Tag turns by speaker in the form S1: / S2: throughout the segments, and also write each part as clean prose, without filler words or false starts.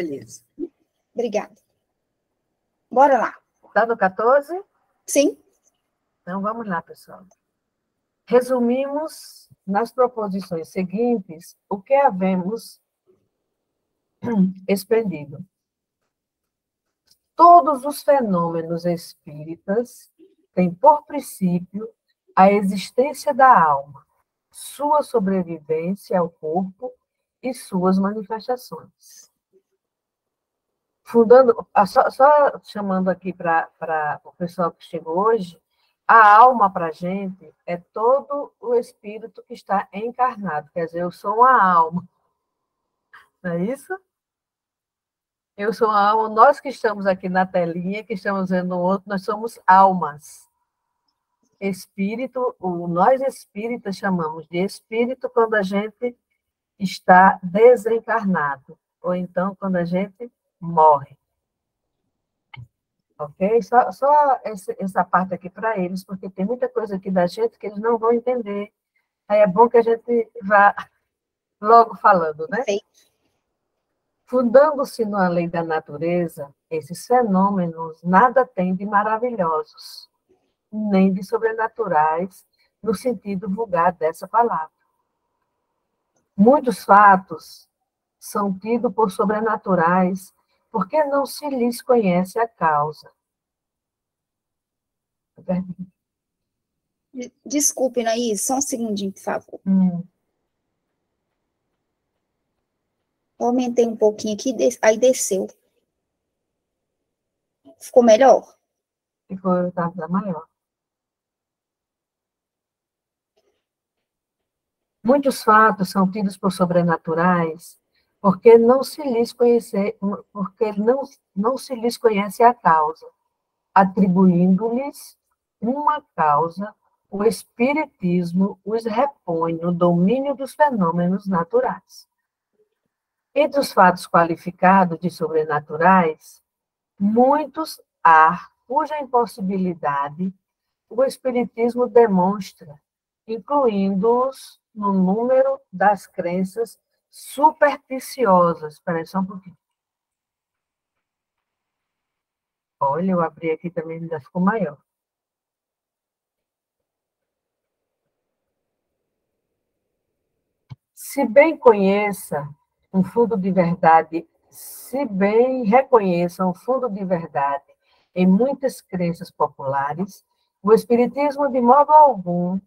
S1: Beleza.
S2: Obrigada. Bora lá.
S1: Está no 14?
S2: Sim.
S1: Então, vamos lá, pessoal. Resumimos nas proposições seguintes o que havemos expendido. Todos os fenômenos espíritas têm por princípio a existência da alma, sua sobrevivência ao corpo e suas manifestações. Só chamando aqui para o pessoal que chegou hoje, a alma para a gente é todo o espírito que está encarnado. Quer dizer, eu sou uma alma. Não é isso? Eu sou uma alma. Nós que estamos aqui na telinha, que estamos vendo o outro, nós somos almas. Espírito, nós espíritas chamamos de espírito quando a gente está desencarnado, ou então quando a gente morre. Ok? Só essa parte aqui para eles, porque tem muita coisa aqui da gente que eles não vão entender. Aí é bom que a gente vá logo falando, né?
S2: Perfeito.
S1: Fundando-se na lei da natureza, esses fenômenos nada têm de maravilhosos, nem de sobrenaturais, no sentido vulgar dessa palavra. Muitos fatos são tidos por sobrenaturais, porque não se lhes conhece a causa.
S2: Desculpe, Naís, só um segundinho, por favor. Eu aumentei um pouquinho aqui, aí desceu. Ficou melhor?
S1: Ficou da maior. Muitos fatos são tidos por sobrenaturais, porque não se lhes conhece a causa, atribuindo-lhes uma causa, o espiritismo os repõe no domínio dos fenômenos naturais. Entre os fatos qualificados de sobrenaturais, muitos há cuja impossibilidade o espiritismo demonstra, incluindo-os no número das crenças supersticiosas. Espera aí só um pouquinho. Olha, eu abri aqui também, ainda ficou maior. Se bem conheça um fundo de verdade, se bem reconheça um fundo de verdade em muitas crenças populares, o Espiritismo, de modo algum,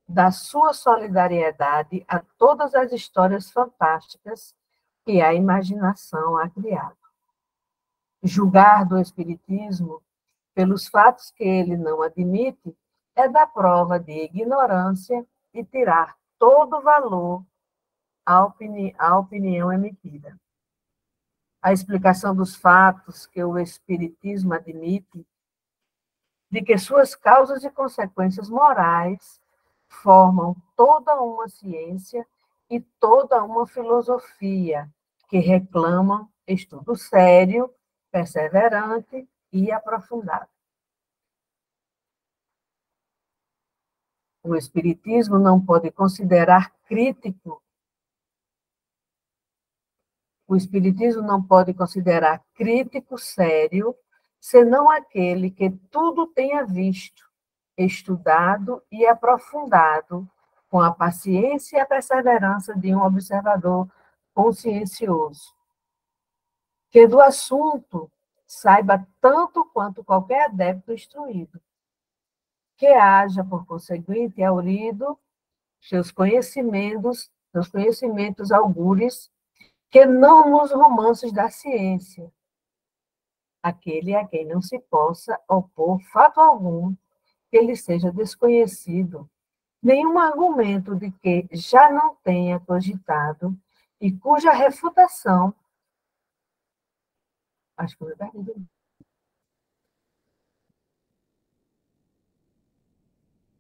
S1: dá sua solidariedade a todas as histórias fantásticas que a imaginação ha criado. Julgar do Espiritismo pelos fatos que ele não admite é dar prova de ignorância e tirar todo o valor à opinião emitida. A explicação dos fatos que o Espiritismo admite, de que suas causas e consequências morais formam toda uma ciência e toda uma filosofia que reclamam estudo sério, perseverante e aprofundado. O Espiritismo não pode considerar crítico. O Espiritismo não pode considerar crítico sério, senão aquele que tudo tenha visto, estudado e aprofundado, com a paciência e a perseverança de um observador consciencioso, que do assunto saiba tanto quanto qualquer adepto instruído, que haja, por conseguinte, aurido seus conhecimentos augures, que não nos romances da ciência, aquele a quem não se possa opor fato algum que lhe seja desconhecido, nenhum argumento de que já não tenha cogitado e cuja refutação, acho que eu perdi.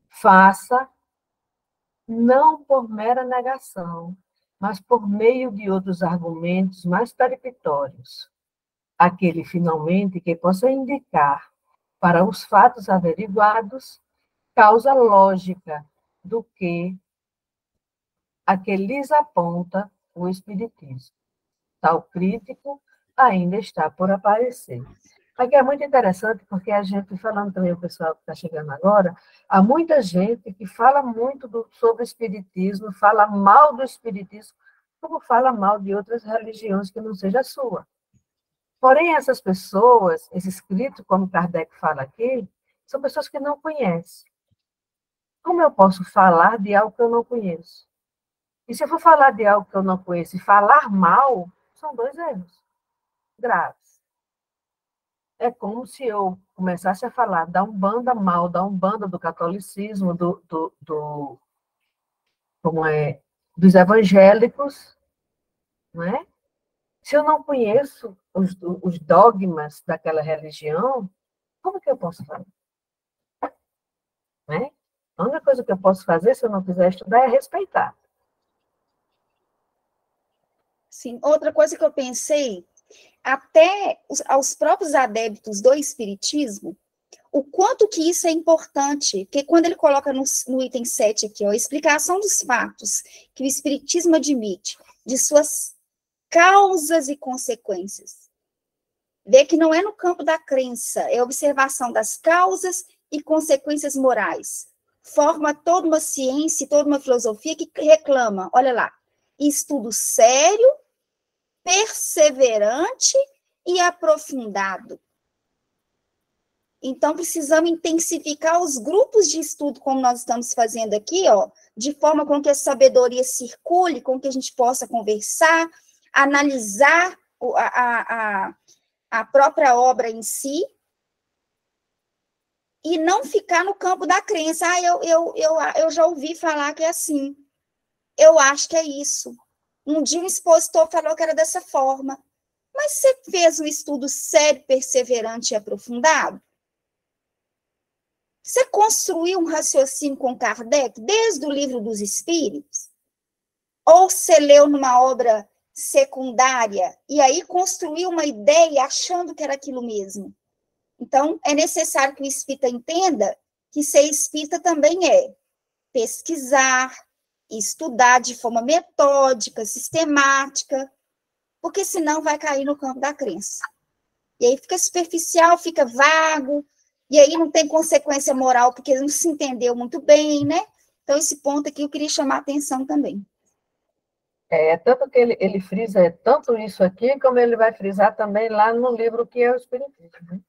S1: Faça, não por mera negação, mas por meio de outros argumentos mais peremptórios, aquele, finalmente, que possa indicar, para os fatos averiguados, causa lógica do que a que lhes aponta o Espiritismo. Tal crítico ainda está por aparecer. Aqui é muito interessante, porque a gente, falando também o pessoal que está chegando agora, há muita gente que fala muito sobre o espiritismo, fala mal do espiritismo, como fala mal de outras religiões que não seja a sua. Porém, essas pessoas, esses críticos, como Kardec fala aqui, são pessoas que não conhecem. Como eu posso falar de algo que eu não conheço? E se eu for falar de algo que eu não conheço e falar mal, são dois erros graves. É como se eu começasse a falar da Umbanda mal, da Umbanda, do catolicismo, como é, dos evangélicos, não é? Se eu não conheço os dogmas daquela religião, como que eu posso falar? Né? A única coisa que eu posso fazer, se eu não quiser estudar, é respeitar.
S2: Sim, outra coisa que eu pensei, até aos próprios adeptos do espiritismo, o quanto que isso é importante, porque quando ele coloca no item 7 aqui, ó, a explicação dos fatos que o espiritismo admite, de suas causas e consequências, vê que não é no campo da crença, é a observação das causas e consequências morais. Forma toda uma ciência, toda uma filosofia que reclama, olha lá, estudo sério, perseverante e aprofundado. Então, precisamos intensificar os grupos de estudo, como nós estamos fazendo aqui, ó, de forma com que a sabedoria circule, com que a gente possa conversar, analisar a própria obra em si, e não ficar no campo da crença. Ah, eu já ouvi falar que é assim. Eu acho que é isso. Um dia um expositor falou que era dessa forma. Mas você fez um estudo sério, perseverante e aprofundado? Você construiu um raciocínio com Kardec desde o Livro dos Espíritos? Ou você leu numa obra secundária e aí construiu uma ideia achando que era aquilo mesmo? Então, é necessário que o espírita entenda que ser espírita também é pesquisar, estudar de forma metódica, sistemática, porque senão vai cair no campo da crença. E aí fica superficial, fica vago, e aí não tem consequência moral, porque não se entendeu muito bem, né? Então, esse ponto aqui eu queria chamar a atenção também.
S1: Tanto que ele frisa tanto isso aqui, como ele vai frisar também lá no livro que é o Espiritismo. Né?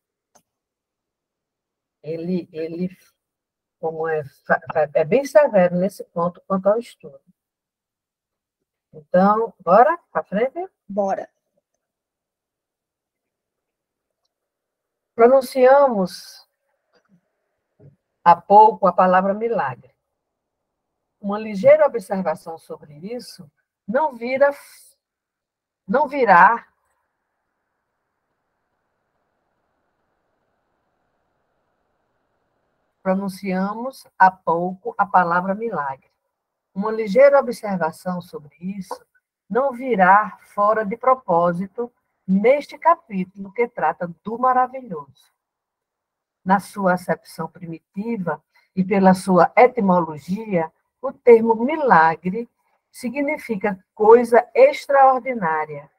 S1: Ele como é bem severo nesse ponto quanto ao estudo. Então, bora para frente?
S2: Bora.
S1: Pronunciamos há pouco a palavra milagre. Uma ligeira observação sobre isso não virá pronunciamos há pouco a palavra milagre. Uma ligeira observação sobre isso não virá fora de propósito neste capítulo que trata do maravilhoso. Na sua acepção primitiva e pela sua etimologia, o termo milagre significa coisa extraordinária,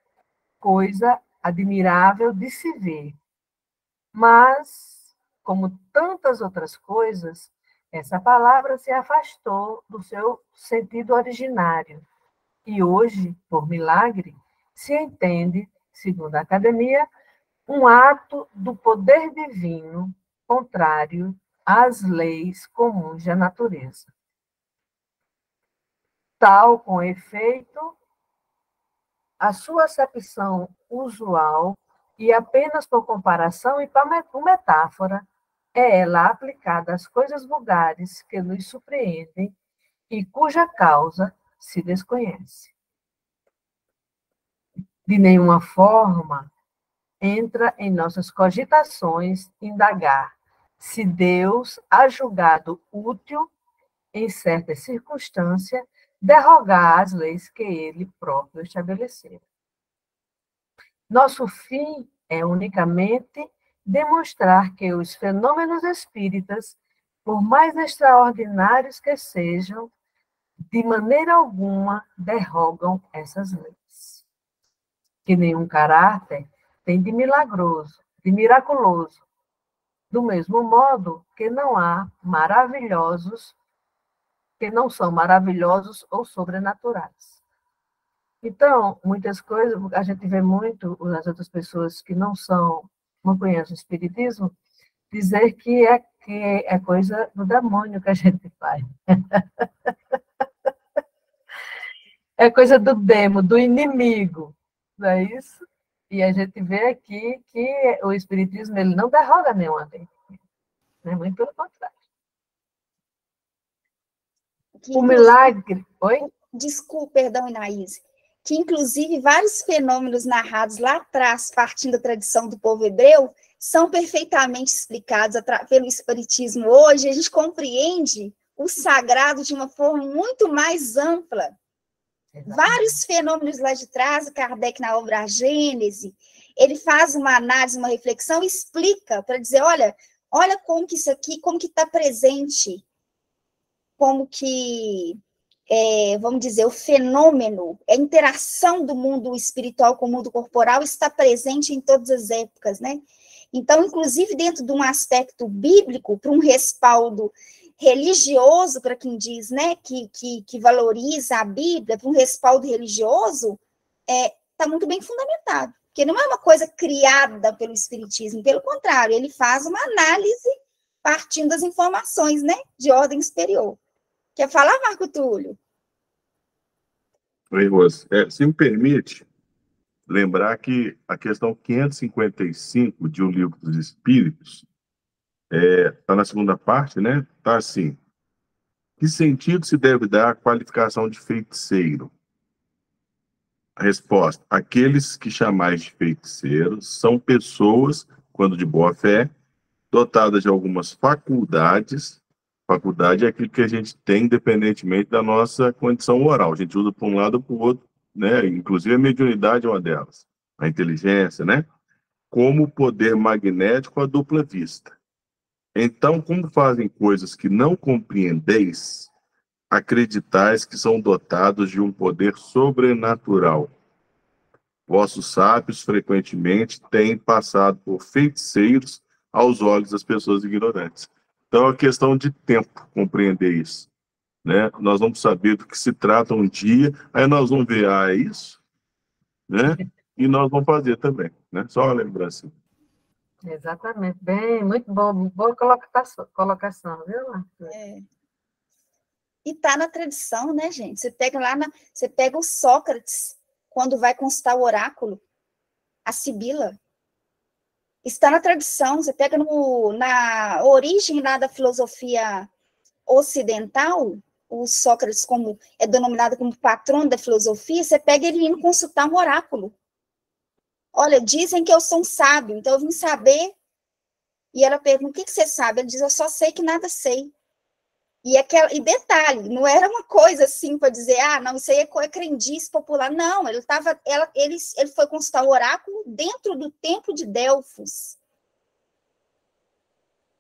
S1: coisa admirável de se ver. Mas, como tantas outras coisas, essa palavra se afastou do seu sentido originário. E hoje, por milagre, se entende, segundo a academia, um ato do poder divino contrário às leis comuns da natureza. Tal, com efeito, a sua acepção usual e apenas por comparação e por metáfora, é ela aplicada às coisas vulgares que nos surpreendem e cuja causa se desconhece. De nenhuma forma entra em nossas cogitações indagar se Deus há julgado útil, em certa circunstância, derrogar as leis que ele próprio estabeleceu. Nosso fim é unicamente demonstrar que os fenômenos espíritas, por mais extraordinários que sejam, de maneira alguma derrogam essas leis. Que nenhum caráter tem de milagroso, de miraculoso. Do mesmo modo que não há maravilhosos que não são maravilhosos ou sobrenaturais. Então, muitas coisas, a gente vê muito as outras pessoas que não conhecem o Espiritismo, dizer que é coisa do demônio que a gente faz. É coisa do demo, do inimigo, não é isso? E a gente vê aqui que o Espiritismo ele não derroga nenhuma lei, né? Muito pelo contrário. O milagre... Oi?
S2: Desculpa, perdão, Inaíse. Que, inclusive, vários fenômenos narrados lá atrás, partindo da tradição do povo hebreu, são perfeitamente explicados pelo Espiritismo hoje. A gente compreende o sagrado de uma forma muito mais ampla. Vários fenômenos lá de trás, o Kardec na obra A Gênese, ele faz uma análise, uma reflexão, e explica para dizer, olha como que isso aqui, como que está presente, como que, vamos dizer, o fenômeno, a interação do mundo espiritual com o mundo corporal está presente em todas as épocas, né? Então, inclusive dentro de um aspecto bíblico, para um respaldo religioso, para quem diz, né, que valoriza a Bíblia, para um respaldo religioso, está muito bem fundamentado, porque não é uma coisa criada pelo Espiritismo, pelo contrário, ele faz uma análise partindo das informações, né, de ordem superior. Quer falar, Marco Túlio?
S3: Oi, Rose. Se me permite lembrar que a questão 555 de O Livro dos Espíritos está na segunda parte, né? Está assim: que sentido se deve dar à qualificação de feiticeiro? A resposta: aqueles que chamais de feiticeiros são pessoas, quando de boa fé, dotadas de algumas faculdades. Faculdade é aquilo que a gente tem independentemente da nossa condição moral. A gente usa para um lado ou para o outro, né? Inclusive a mediunidade é uma delas. A inteligência, né? Como o poder magnético, a dupla vista. Então, como fazem coisas que não compreendeis, acreditais que são dotados de um poder sobrenatural. Vossos sábios, frequentemente, têm passado por feiticeiros aos olhos das pessoas ignorantes. Então, é questão de tempo compreender isso, né? Nós vamos saber do que se trata um dia, aí nós vamos ver, é isso, né? E nós vamos fazer também, né? Só uma lembrança.
S1: Exatamente. Bem, muito bom. Boa colocação, viu, Marcos?
S2: E está na tradição, né, gente? Você pega o Sócrates, quando vai consultar o oráculo, a Sibila. Está na tradição, você pega na origem lá da filosofia ocidental, o Sócrates como é denominado como patrono da filosofia, você pega ele indo consultar um oráculo. Olha, dizem que eu sou um sábio, então eu vim saber. E ela pergunta, o que você sabe? Ele diz, eu só sei que nada sei. E detalhe, não era uma coisa assim para dizer, não, isso aí é crendice popular. Não, ele foi consultar o oráculo dentro do templo de Delfos.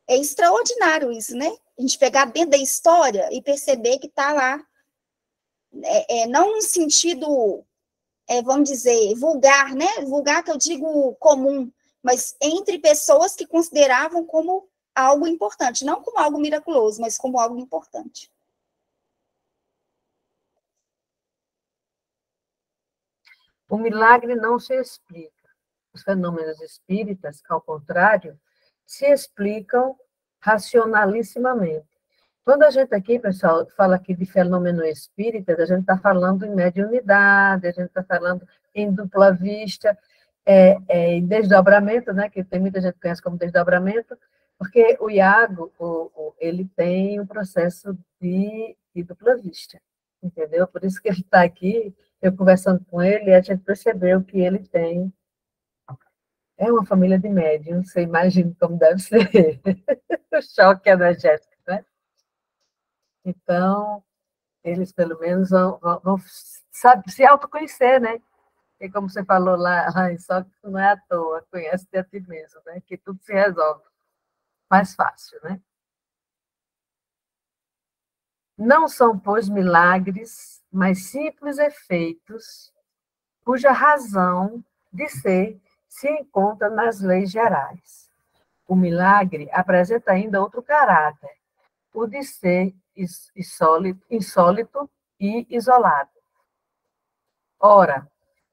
S2: É extraordinário isso, né? A gente pegar dentro da história e perceber que está lá. Não no sentido, vamos dizer, vulgar, né? Vulgar que eu digo comum, mas entre pessoas que consideravam como algo importante, não como algo miraculoso, mas como algo importante.
S1: O milagre não se explica. Os fenômenos espíritas, ao contrário, se explicam racionalissimamente. Quando a gente aqui, pessoal, fala aqui de fenômeno espírita, a gente está falando em mediunidade, a gente está falando em dupla vista, em desdobramento, né, que tem muita gente que conhece como desdobramento, porque o Iago, ele tem um processo de dupla vista, entendeu? Por isso que ele está aqui, eu conversando com ele, a gente percebeu que ele tem uma família de médiums, você imagina como deve ser o choque energético, né? Então, eles pelo menos vão se autoconhecer, né? E como você falou lá, só que não é à toa, conhece-te a ti mesmo, né? Que tudo se resolve mais fácil, né? Não são, pois, milagres, mas simples efeitos, cuja razão de ser se encontra nas leis gerais. O milagre apresenta ainda outro caráter, o de ser insólito e isolado. Ora,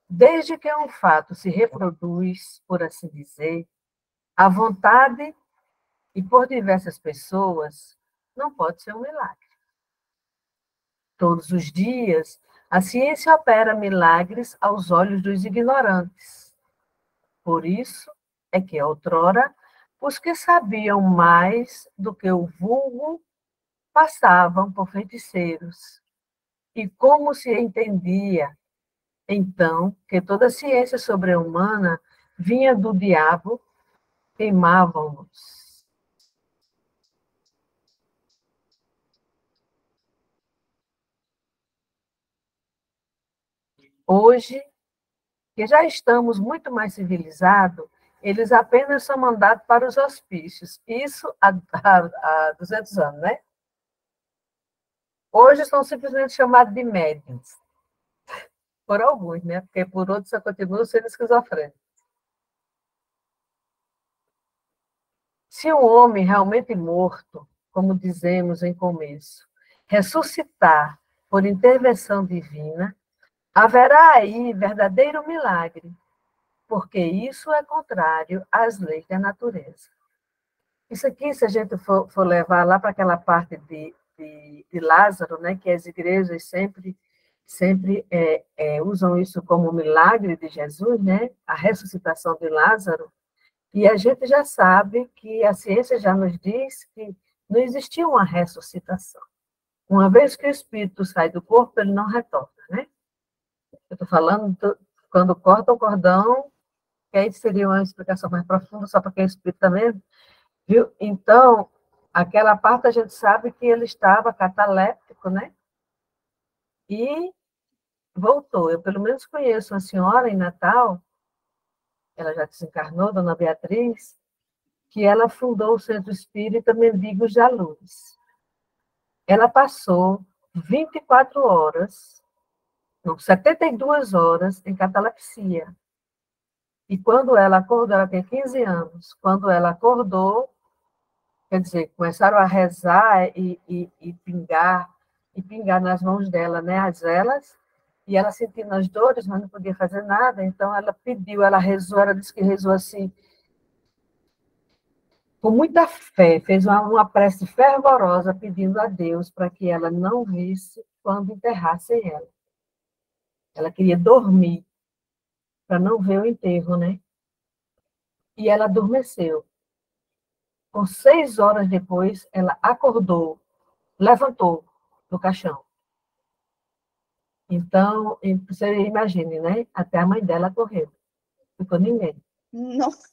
S1: desde que um fato se reproduz, por assim dizer, à vontade e por diversas pessoas, não pode ser um milagre. Todos os dias, a ciência opera milagres aos olhos dos ignorantes. Por isso é que, outrora, os que sabiam mais do que o vulgo passavam por feiticeiros. E como se entendia, então, que toda ciência sobre-humana vinha do diabo, queimavam-nos. Hoje, que já estamos muito mais civilizados, eles apenas são mandados para os hospícios. Isso há 200 anos, né? Hoje são simplesmente chamados de médiuns. Por alguns, né? Porque por outros só continuam sendo esquizofrênicos. Se um homem realmente morto, como dizemos em começo, ressuscitar por intervenção divina, haverá aí verdadeiro milagre, porque isso é contrário às leis da natureza. Isso aqui, se a gente for levar lá para aquela parte de Lázaro, né, que as igrejas sempre usam isso como milagre de Jesus, né, a ressuscitação de Lázaro, e a gente já sabe que a ciência já nos diz que não existia uma ressuscitação. Uma vez que o espírito sai do corpo, ele não retorna, né? Eu estou falando quando corta o cordão, que aí seria uma explicação mais profunda, só para quem é espírito também, viu? Então, aquela parte a gente sabe que ele estava cataléptico, né? E voltou. Eu, pelo menos, conheço uma senhora em Natal, ela já desencarnou, Dona Beatriz, que ela fundou o Centro Espírita Mendigos da Luz. Ela passou 24 horas, não, 72 horas em catalepsia. E quando ela acordou, ela tem 15 anos, quando ela acordou, quer dizer, começaram a rezar e pingar nas mãos dela, né, as velas, e ela sentindo as dores, mas não podia fazer nada, então ela pediu, ela rezou, ela disse que rezou assim, com muita fé, fez uma prece fervorosa pedindo a Deus para que ela não visse quando enterrassem ela. Ela queria dormir para não ver o enterro, né? E ela adormeceu. Com 6 horas depois, ela acordou, levantou do caixão. Então, você imagine, né? Até a mãe dela correu. Ficou ninguém.
S2: Nossa.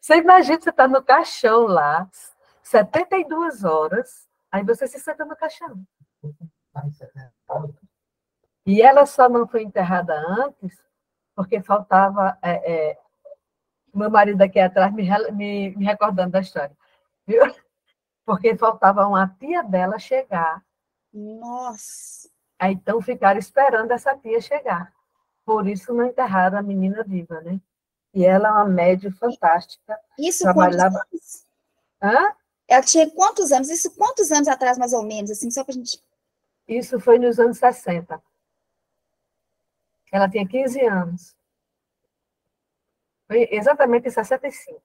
S1: Você imagina, você está no caixão lá, 72 horas, aí você se senta no caixão. E ela só não foi enterrada antes, porque faltava... meu marido aqui atrás me recordando da história, viu? Porque faltava uma tia dela chegar.
S2: Nossa.
S1: Aí, então, ficaram esperando essa tia chegar. Por isso, não enterraram a menina viva, né? E ela é uma médium fantástica.
S2: Isso quantos
S1: Trabalhava...
S2: anos?
S1: Hã?
S2: Ela tinha quantos anos? Isso quantos anos atrás, mais ou menos, assim, só para a gente...
S1: Isso foi nos anos 60. Ela tinha 15 anos. Foi exatamente em 65.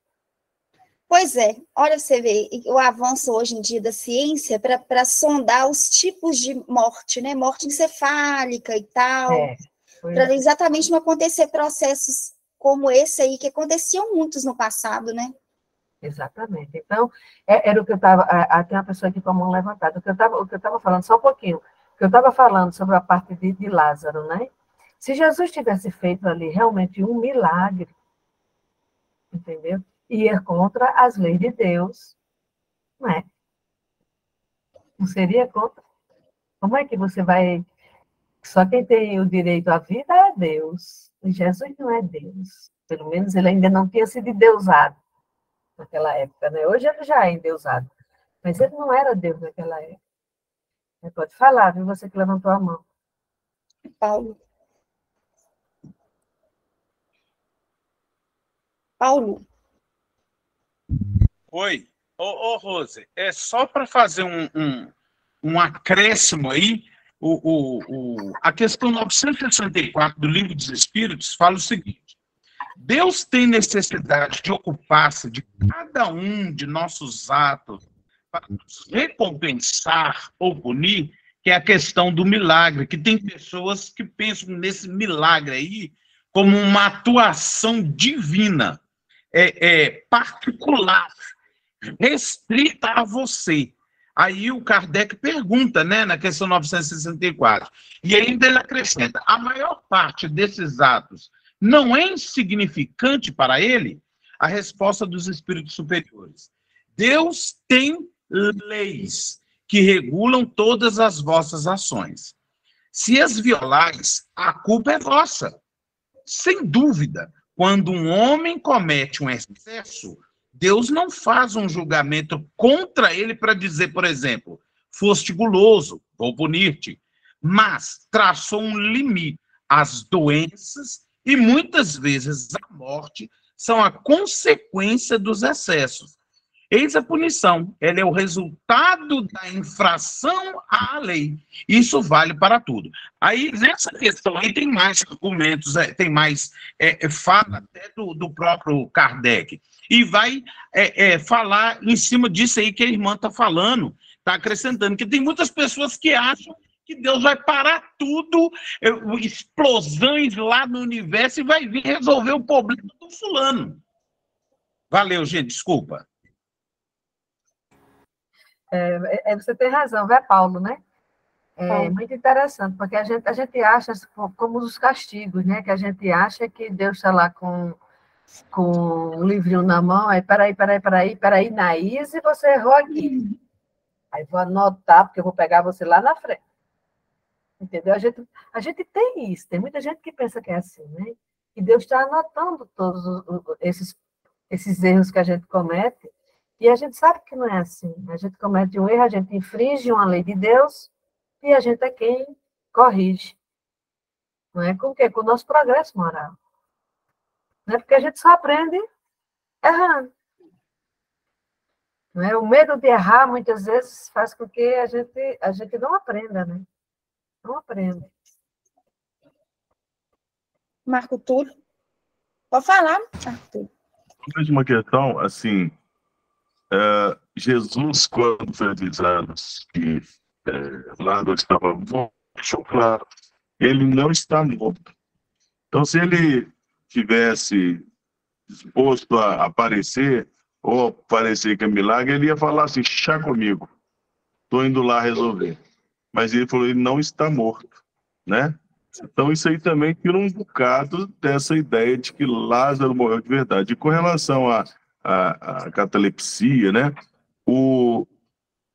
S2: Pois é, olha, você vê o avanço hoje em dia da ciência para sondar os tipos de morte, né? Morte encefálica e tal, para exatamente não acontecer processos como esse aí, que aconteciam muitos no passado, né?
S1: Exatamente. Então, era o que eu estava... Tem uma pessoa aqui com a mão levantada. O que eu estava falando, só um pouquinho. O que eu estava falando sobre a parte de Lázaro, né? Se Jesus tivesse feito ali realmente um milagre, entendeu? Ia contra as leis de Deus, não é? Não seria contra. Como é que você vai... Só quem tem o direito à vida é Deus. E Jesus não é Deus. Pelo menos ele ainda não tinha sido endeusado naquela época, né? Hoje ele já é endeusado. Mas ele não era Deus naquela época. Você pode falar, viu? Você que levantou a mão.
S2: Paulo. Paulo.
S4: Oi. Rose, é só para fazer um acréscimo aí, a questão 964 do Livro dos Espíritos fala o seguinte: Deus tem necessidade de ocupar-se de cada um de nossos atos para nos recompensar ou punir, que é a questão do milagre, que tem pessoas que pensam nesse milagre aí como uma atuação divina, particular, restrita a você. Aí o Kardec pergunta, né, na questão 964, e ainda ele acrescenta: a maior parte desses atos não é insignificante para ele? A resposta dos espíritos superiores: Deus tem leis que regulam todas as vossas ações. Se as violais, a culpa é vossa. Sem dúvida, quando um homem comete um excesso, Deus não faz um julgamento contra ele para dizer, por exemplo, foste guloso, vou punir-te, mas traçou um limite. As doenças e muitas vezes a morte são a consequência dos excessos. Eis a punição, ela é o resultado da infração à lei. Isso vale para tudo. Aí, nessa questão, aí tem mais argumentos, tem mais fala até do próprio Kardec. E vai falar em cima disso aí que a irmã está falando, está acrescentando, que tem muitas pessoas que acham que Deus vai parar tudo, explosões lá no universo, e vai vir resolver o problema do fulano. Valeu, gente, desculpa.
S1: Você tem razão, vai, Paulo, né? É muito interessante, porque a gente acha como os castigos, né? Que a gente acha que Deus está lá com um livrinho na mão, aí, peraí, Naís, e você errou aqui. Aí vou anotar, porque eu vou pegar você lá na frente. Entendeu? A gente tem isso, tem muita gente que pensa que é assim, né? E Deus está anotando todos esses erros que a gente comete, e a gente sabe que não é assim. A gente comete um erro, a gente infringe uma lei de Deus, e a gente é quem corrige. Não é com o quê? Com o nosso progresso moral. Não é porque a gente só aprende errando. Não é? O medo de errar, muitas vezes, faz com que a gente não aprenda, né? Não aprenda.
S2: Marco Túlio. Pode falar, Marco Túlio.
S3: Uma questão, assim, Jesus, quando foi avisado que Lázaro estava morto, deixou claro, ele não está morto. Então, se ele tivesse disposto a aparecer, ou parecer que é milagre, ele ia falar assim: chá comigo, estou indo lá resolver. Mas ele falou: ele não está morto, né? Então, isso aí também tira um bocado dessa ideia de que Lázaro morreu de verdade. E com relação à catalepsia, né?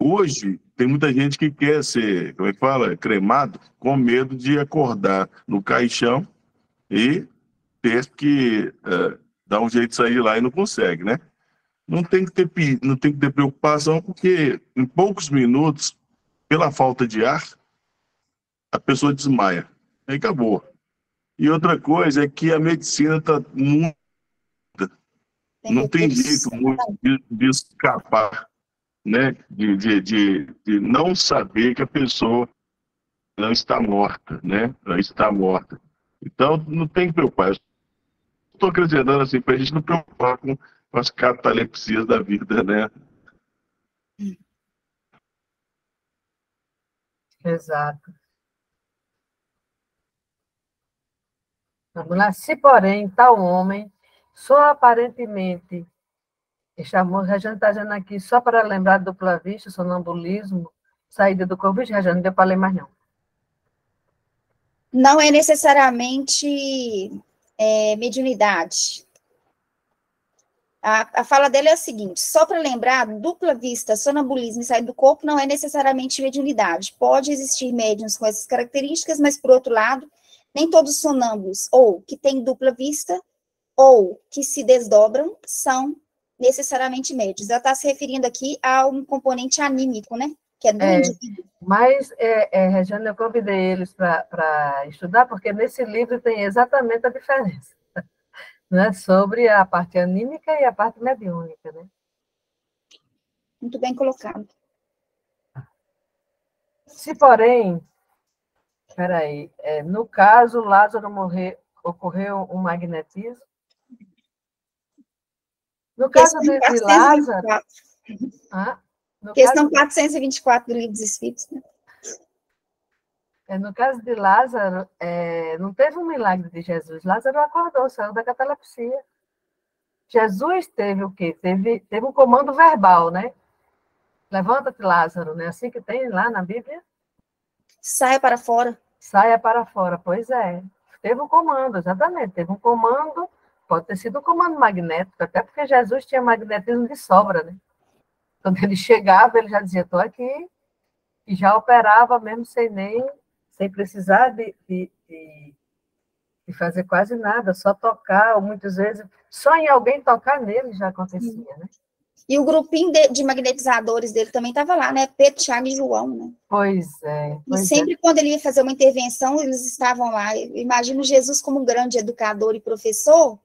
S3: Hoje, tem muita gente que quer ser, como é que fala? Cremado, com medo de acordar no caixão e ter que dar um jeito de sair de lá e não consegue, né? Não tem que ter preocupação, porque em poucos minutos, pela falta de ar, a pessoa desmaia. Aí acabou. E outra coisa é que a medicina está muito... Não tem jeito muito de escapar, né? De não saber que a pessoa não está morta, né? Ela está morta. Então, não tem que preocupar. Estou acrescentando assim, para a gente não preocupar com as catalepsias da vida, né?
S1: Exato. Vamos lá. Se, porém, tal homem, só aparentemente, chamou, Rejane está dizendo aqui, só para lembrar do dupla vista, sonambulismo, saída do corpo, Rejane, não deu para ler mais não.
S2: Não é necessariamente mediunidade. A fala dele é a seguinte: só para lembrar, dupla vista, sonambulismo e sair do corpo não é necessariamente mediunidade. Pode existir médiuns com essas características, mas, por outro lado, nem todos os sonâmbulos, ou que têm dupla vista, ou que se desdobram, são necessariamente médiuns. Ela está se referindo aqui a um componente anímico, né? Que é do indivíduo.
S1: Mas, Regiane, eu convidei eles para estudar, porque nesse livro tem exatamente a diferença. né, sobre a parte anímica e a parte mediúnica, né?
S2: Muito bem colocado.
S1: Se, porém, peraí, no caso, Lázaro ocorreu um magnetismo. No caso
S2: Questão
S1: de Lázaro...
S2: 424.
S1: No
S2: Questão
S1: caso,
S2: 424 do Livro dos Espíritos, né?
S1: No caso de Lázaro, não teve um milagre de Jesus. Lázaro acordou, saiu da catalepsia. Jesus teve o quê? Teve um comando verbal, né? Levanta-te, Lázaro, né? Assim que tem lá na Bíblia.
S2: Saia para fora.
S1: Saia para fora, pois é. Teve um comando, exatamente. Teve um comando, pode ter sido um comando magnético, até porque Jesus tinha magnetismo de sobra, né? Quando ele chegava, ele já dizia, estou aqui, e já operava mesmo sem precisar de fazer quase nada, só tocar, ou muitas vezes, só em alguém tocar nele já acontecia, né?
S2: E o grupinho de magnetizadores dele também estava lá, né? Pedro, Tiago e João, né?
S1: Pois é.
S2: E sempre quando ele ia fazer uma intervenção, eles estavam lá. Eu imagino Jesus como um grande educador e professor,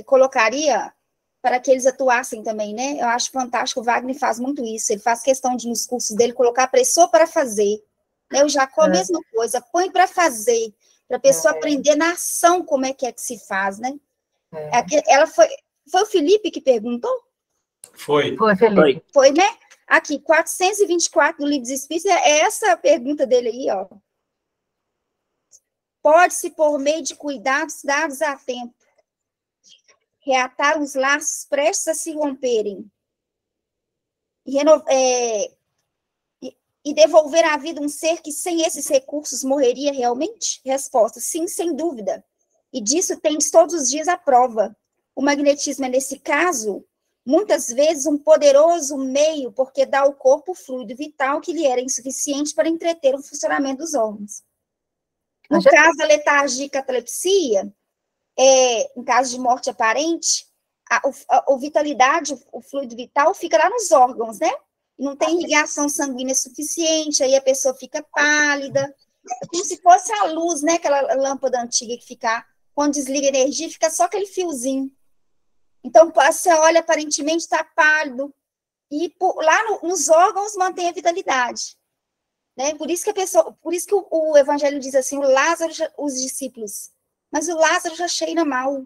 S2: colocaria para que eles atuassem também, né? Eu acho fantástico, o Wagner faz muito isso, ele faz questão de, nos cursos dele, colocar a pessoa para fazer. Né? O Jacó, a mesma coisa, põe para fazer, para a pessoa aprender na ação como é que se faz, né? Ela foi o Felipe que perguntou?
S1: Foi, Felipe.
S2: Foi, né? Aqui, 424 do Livro dos Espíritos, é essa a pergunta dele aí, ó. Pode-se, por meio de cuidados dados a tempo, reatar os laços prestes a se romperem e devolver à vida um ser que sem esses recursos morreria realmente? Resposta, sim, sem dúvida. E disso tens todos os dias a prova. O magnetismo é, nesse caso, muitas vezes um poderoso meio, porque dá ao corpo o fluido vital que lhe era insuficiente para entreter o funcionamento dos órgãos. No caso da letargia e catalepsia, em caso de morte aparente, a vitalidade, o fluido vital fica lá nos órgãos, né? Não tem irrigação sanguínea suficiente, aí a pessoa fica pálida, é como se fosse a luz, né? Aquela lâmpada antiga que fica, quando desliga a energia, fica só aquele fiozinho. Então, você olha, aparentemente está pálido, e lá nos órgãos mantém a vitalidade. Né? Por isso que o Evangelho diz assim, o Lázaro, os discípulos, mas o Lázaro já cheira mal.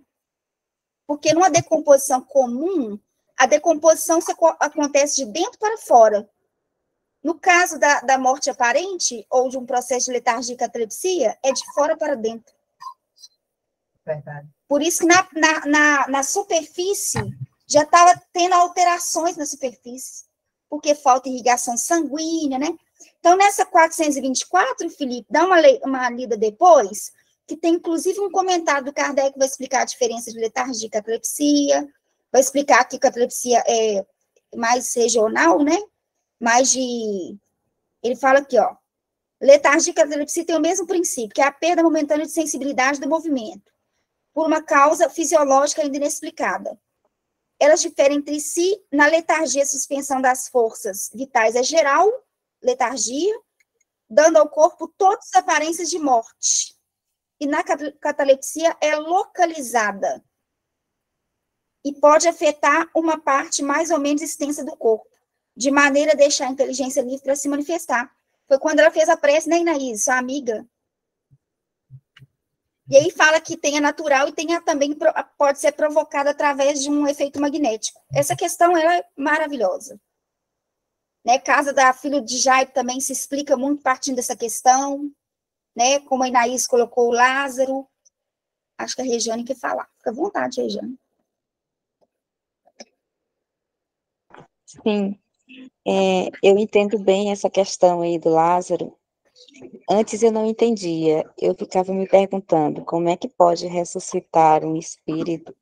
S2: Porque numa decomposição comum, a decomposição acontece de dentro para fora. No caso da morte aparente, ou de um processo de letargia e catalepsia, é de fora para dentro.
S1: Verdade.
S2: Por isso que na superfície, já estava tendo alterações na superfície, porque falta irrigação sanguínea, né? Então, nessa 424, Felipe, dá uma lida depois, que tem, inclusive, um comentário do Kardec que vai explicar a diferença de letargia e catalepsia, vai explicar que a catalepsia é mais regional, né? Ele fala aqui, ó, letargia e catalepsia tem o mesmo princípio, que é a perda momentânea de sensibilidade do movimento, por uma causa fisiológica ainda inexplicada. Elas diferem entre si. Na letargia, a suspensão das forças vitais é geral, letargia, dando ao corpo todas as aparências de morte. E na catalepsia é localizada e pode afetar uma parte mais ou menos extensa do corpo, de maneira a deixar a inteligência livre para se manifestar. Foi quando ela fez a prece, né, Inaís, sua amiga? E aí fala que tem a natural e tem também, pode ser provocada através de um efeito magnético. Essa questão é maravilhosa. Né, casa da filha de Jairo também se explica muito partindo dessa questão, né, como a Inaís colocou o Lázaro. Acho que a Regiane quer falar. Fica à vontade, Regiane.
S5: Sim, eu entendo bem essa questão aí do Lázaro. Antes eu não entendia, eu ficava me perguntando como é que pode ressuscitar um espírito,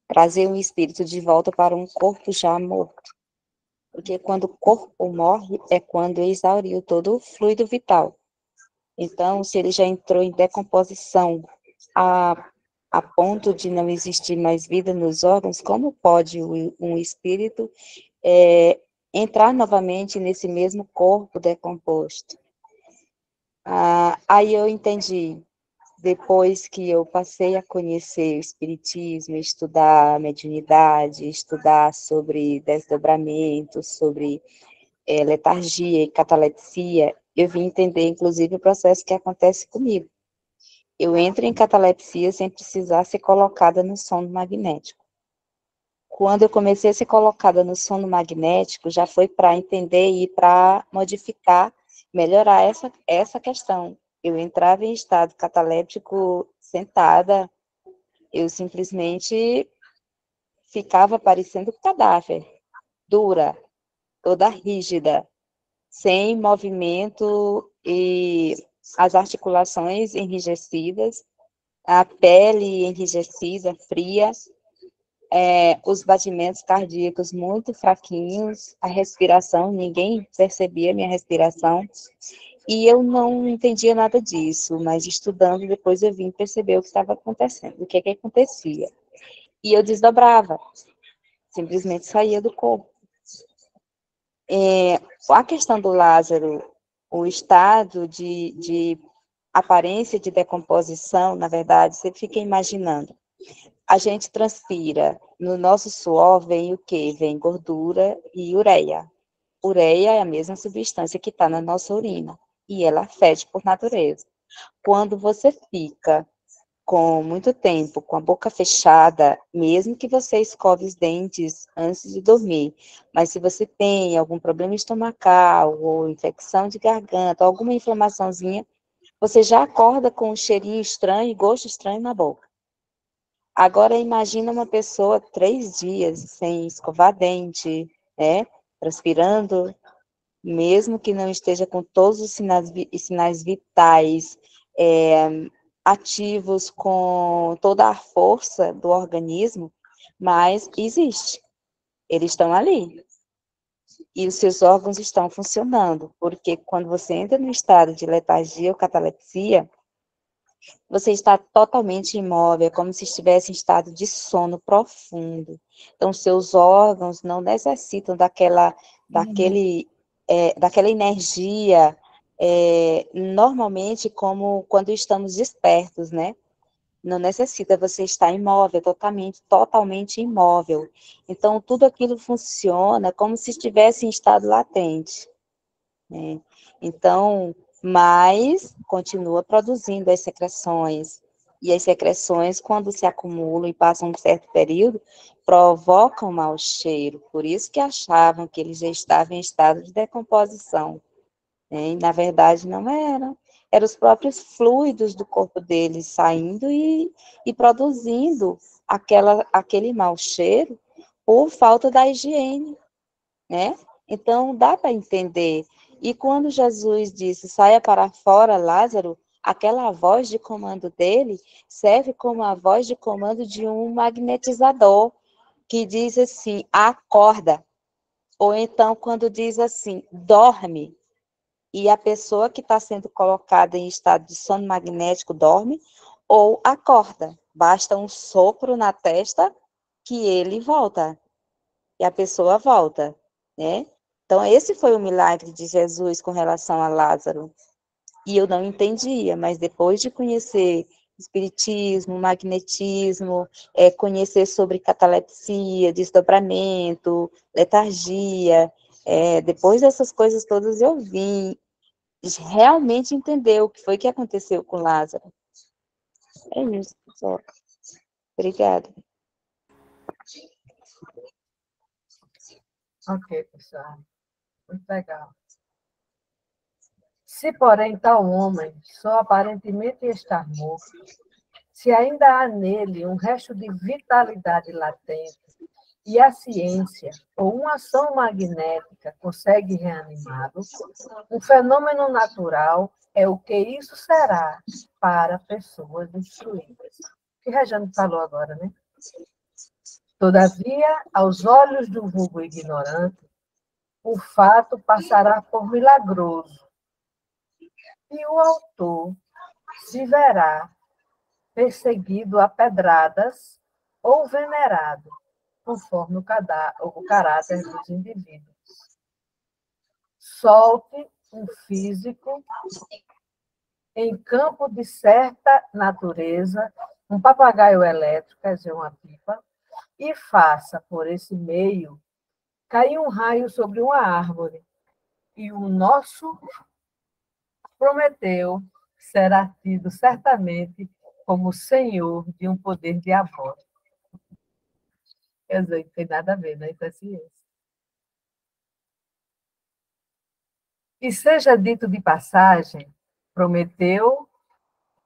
S5: trazer um espírito de volta para um corpo já morto. Porque quando o corpo morre é quando exauriu todo o fluido vital. Então, se ele já entrou em decomposição a ponto de não existir mais vida nos órgãos, como pode um espírito entrar novamente nesse mesmo corpo decomposto? Aí eu entendi depois que eu passei a conhecer o espiritismo, estudar a mediunidade, estudar sobre desdobramento, sobre letargia e catalepsia, eu vim entender, inclusive, o processo que acontece comigo. Eu entro em catalepsia sem precisar ser colocada no sono magnético. Quando eu comecei a ser colocada no sono magnético, já foi para entender e para modificar, melhorar essa questão. Eu entrava em estado cataléptico sentada, eu simplesmente ficava parecendo cadáver, dura, toda rígida, sem movimento e as articulações enrijecidas, a pele enrijecida, fria, os batimentos cardíacos muito fraquinhos, a respiração, ninguém percebia a minha respiração, e eu não entendia nada disso, mas estudando, depois eu vim perceber o que estava acontecendo, o que acontecia. E eu desdobrava, simplesmente saía do corpo. A questão do Lázaro, o estado de aparência de decomposição, na verdade, você fica imaginando. A gente transpira, no nosso suor vem o quê? Vem gordura e ureia. Ureia é a mesma substância que está na nossa urina, e ela fede por natureza. Quando você fica com muito tempo, com a boca fechada, mesmo que você escove os dentes antes de dormir, mas se você tem algum problema estomacal, ou infecção de garganta, alguma inflamaçãozinha, você já acorda com um cheirinho estranho e gosto estranho na boca. Agora, imagina uma pessoa 3 dias sem escovar dente, né, transpirando, mesmo que não esteja com todos os sinais vitais ativos, com toda a força do organismo, mas existe. Eles estão ali. E os seus órgãos estão funcionando, porque quando você entra no estado de letargia ou catalepsia, você está totalmente imóvel, é como se estivesse em estado de sono profundo. Então, seus órgãos não necessitam daquela energia, normalmente como quando estamos despertos, né? Não necessita, você está imóvel, totalmente imóvel. Então, tudo aquilo funciona como se estivesse em estado latente, né? Então, mas continua produzindo as secreções. E as secreções, quando se acumulam e passam um certo período, provocam mau cheiro. Por isso que achavam que ele já estava em estado de decomposição, né? E, na verdade, não era. Eram os próprios fluidos do corpo dele saindo e produzindo aquele mau cheiro por falta da higiene, né? Então, dá para entender. E quando Jesus disse, saia para fora, Lázaro, aquela voz de comando dele serve como a voz de comando de um magnetizador, que diz assim, acorda. Ou então, quando diz assim, dorme, e a pessoa que está sendo colocada em estado de sono magnético dorme, ou acorda. Basta um sopro na testa que ele volta, e a pessoa volta, né? Então, esse foi o milagre de Jesus com relação a Lázaro. E eu não entendia, mas depois de conhecer espiritismo, magnetismo, conhecer sobre catalepsia, desdobramento, letargia, depois dessas coisas todas eu vim realmente entender o que foi que aconteceu com Lázaro. É isso, pessoal. Obrigada.
S1: Ok, pessoal. Muito legal. Se, porém, tal homem só aparentemente está morto, se ainda há nele um resto de vitalidade latente, e a ciência ou uma ação magnética consegue reanimá-lo, um fenômeno natural é o que isso será para pessoas instruídas. O que Rejane falou agora, né? Todavia, aos olhos do vulgo ignorante, o fato passará por milagroso, e o autor se verá perseguido a pedradas ou venerado, conforme o caráter dos indivíduos. Solte um físico em campo de certa natureza, um papagaio elétrico, quer dizer, uma pipa, e faça, por esse meio, cair um raio sobre uma árvore, e o nosso Prometeu será tido certamente como senhor de um poder diabólico. Quer dizer, não tem nada a ver, né? Isso é ciência. E seja dito de passagem, Prometeu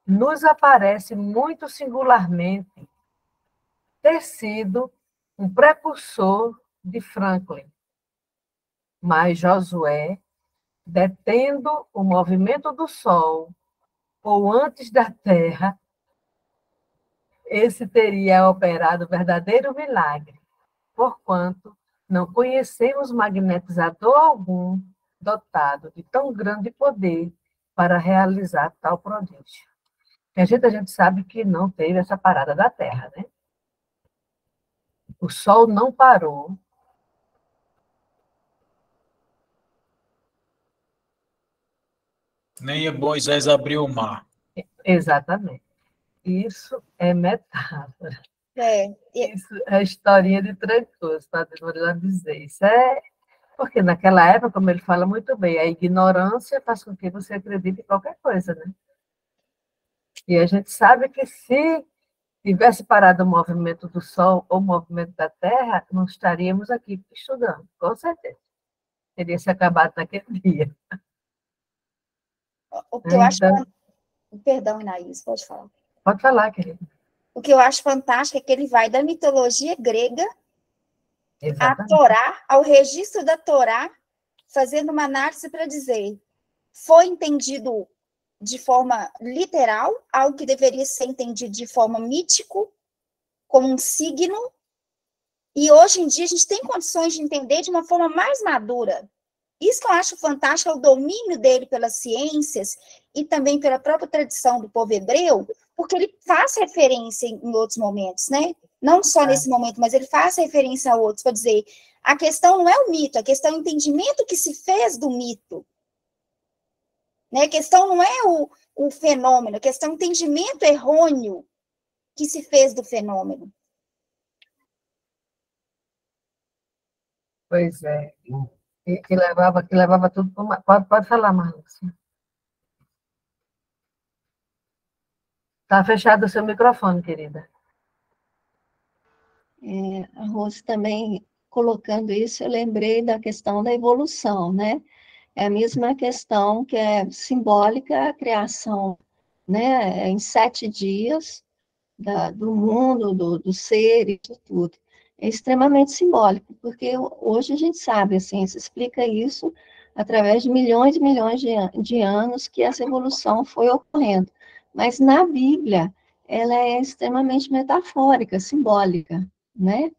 S1: nos aparece muito singularmente ter sido um precursor de Franklin, mas Josué, detendo o movimento do Sol, ou antes da Terra, esse teria operado verdadeiro milagre, porquanto não conhecemos magnetizador algum dotado de tão grande poder para realizar tal prodígio. A gente sabe que não teve essa parada da Terra, né? O Sol não parou.
S6: Nem Moisés abriu o mar.
S1: Exatamente. Isso é metáfora.
S2: É,
S1: Isso é historinha de Trancoso, para dizer. Isso é porque naquela época, como ele fala muito bem, a ignorância faz com que você acredite em qualquer coisa, né? E a gente sabe que se tivesse parado o movimento do Sol ou o movimento da Terra, não estaríamos aqui estudando, com certeza. Teria se acabado naquele dia.
S2: o que eu acho...
S1: Então,
S2: Perdão, Inaís, pode falar.
S1: pode falar, querida.
S2: O que eu acho fantástico é que ele vai da mitologia grega à
S1: Exatamente.
S2: Torá, ao registro da Torá, fazendo uma análise para dizer, foi entendido de forma literal, algo que deveria ser entendido de forma mítico, como um signo, e hoje em dia a gente tem condições de entender de uma forma mais madura. Isso que eu acho fantástico é o domínio dele pelas ciências e também pela própria tradição do povo hebreu, porque ele faz referência em outros momentos, né? Não só nesse momento, mas ele faz referência a outros, para dizer, a questão não é o mito, a questão é o entendimento que se fez do mito. Né? A questão não é o fenômeno, a questão é o entendimento errôneo que se fez do fenômeno.
S1: Pois é. Que levava tudo para uma... Pode falar, Marluz. Está fechado o seu microfone, querida.
S7: A Rose também colocando isso, eu lembrei da questão da evolução, né? É a mesma questão que é simbólica a criação, né? Em 7 dias do mundo, do ser e de tudo. É extremamente simbólico, porque hoje a gente sabe, a ciência explica isso através de milhões e milhões de anos que essa evolução foi ocorrendo. Mas na Bíblia, ela é extremamente metafórica, simbólica, né?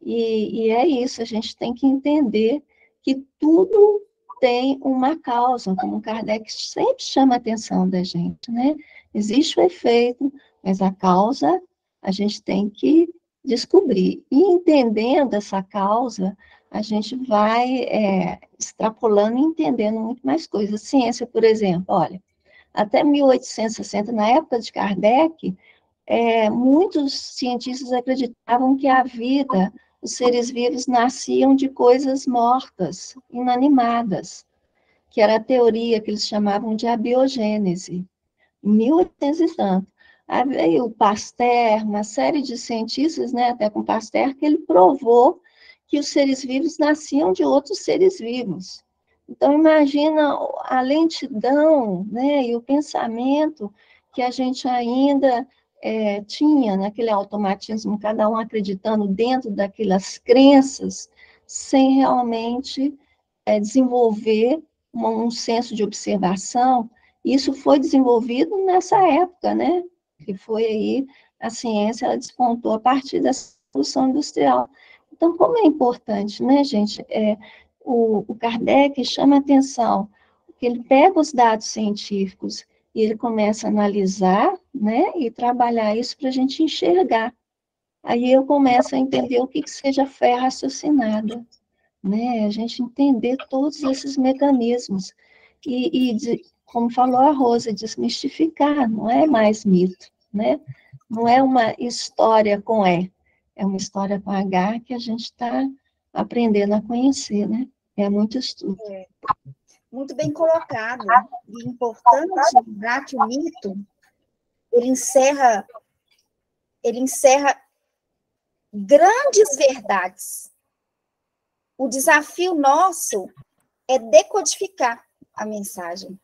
S7: E é isso, a gente tem que entender que tudo tem uma causa, como Kardec sempre chama a atenção da gente, né? Existe o efeito, mas a causa a gente tem que descobrir. E entendendo essa causa, a gente vai extrapolando e entendendo muito mais coisas. Ciência, por exemplo, olha, até 1860, na época de Kardec, muitos cientistas acreditavam que a vida, os seres vivos nasciam de coisas mortas, inanimadas, que era a teoria que eles chamavam de abiogênese. Em 1800 e tanto. Aí veio o Pasteur, uma série de cientistas, né, até com Pasteur, que ele provou que os seres vivos nasciam de outros seres vivos. Então, imagina a lentidão, né, e o pensamento que a gente ainda tinha naquele automatismo, cada um acreditando dentro daquelas crenças, sem realmente desenvolver um senso de observação. Isso foi desenvolvido nessa época, né? Que foi aí, a ciência ela despontou a partir da Revolução Industrial. Então, como é importante, né, gente? O Kardec chama a atenção, que ele pega os dados científicos e ele começa a analisar, né, e trabalhar isso para a gente enxergar. Aí eu começo a entender o que seja fé raciocinada, né, a gente entender todos esses mecanismos. E como falou a Rosa, desmistificar, não é mais mito, né? Não é uma história com E, é uma história com H que a gente está aprendendo a conhecer, né? É muito estudo.
S2: Muito bem colocado. E importante lembrar que o mito, ele encerra grandes verdades. O desafio nosso é decodificar a mensagem.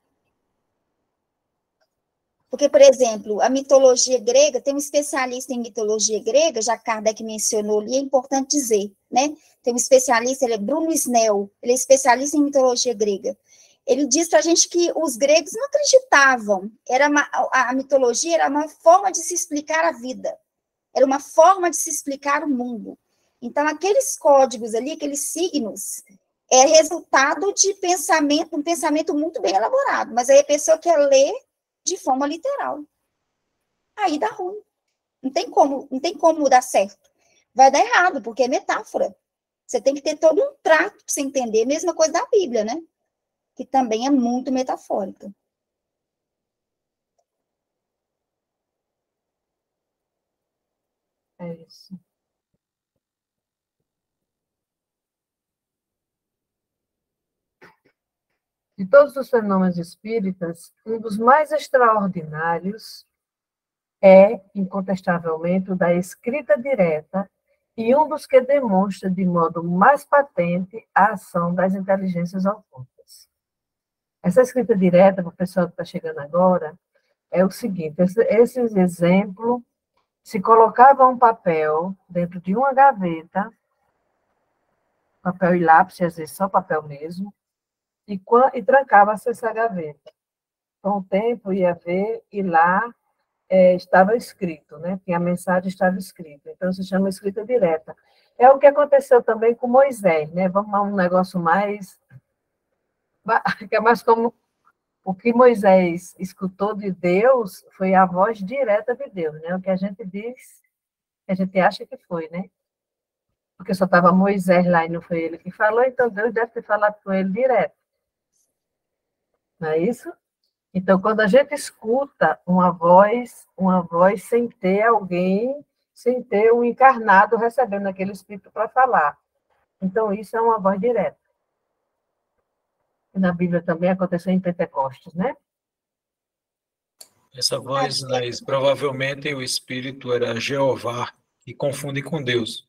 S2: Porque, por exemplo, a mitologia grega, tem um especialista em mitologia grega, já que Kardec mencionou ali, é importante dizer, né? Tem um especialista, ele é Bruno Snell, ele é especialista em mitologia grega. Ele diz para a gente que os gregos não acreditavam, a mitologia era uma forma de se explicar a vida, era uma forma de se explicar o mundo. Então, aqueles códigos ali, aqueles signos, é resultado de pensamento, um pensamento muito bem elaborado, mas aí a pessoa quer ler de forma literal. Aí dá ruim. Não tem como dar certo. Vai dar errado, porque é metáfora. Você tem que ter todo um trato para você entender. Mesma coisa da Bíblia, né? Que também é muito metafórica.
S1: É isso. De todos os fenômenos espíritas, um dos mais extraordinários é, incontestavelmente, o da escrita direta e um dos que demonstra de modo mais patente a ação das inteligências ocultas. Essa escrita direta, para o pessoal que está chegando agora, é o seguinte: esse exemplo, se colocava um papel dentro de uma gaveta, papel e lápis, às vezes só papel mesmo, e trancava-se essa gaveta. Com o tempo ia ver e lá estava escrito, né? Que a mensagem estava escrita. Então, se chama escrita direta. É o que aconteceu também com Moisés, né? Vamos a um negócio mais... que é mais como... O que Moisés escutou de Deus foi a voz direta de Deus, né? O que a gente diz, que a gente acha que foi, né? Porque só estava Moisés lá e não foi ele que falou, então Deus deve ter falado com ele direto. Não é isso? Então, quando a gente escuta uma voz sem ter alguém, sem ter um encarnado recebendo aquele espírito para falar. Então, isso é uma voz direta. E na Bíblia também aconteceu em Pentecostes, né?
S6: Essa voz, Laís, provavelmente o espírito era Jeová e confunde com Deus.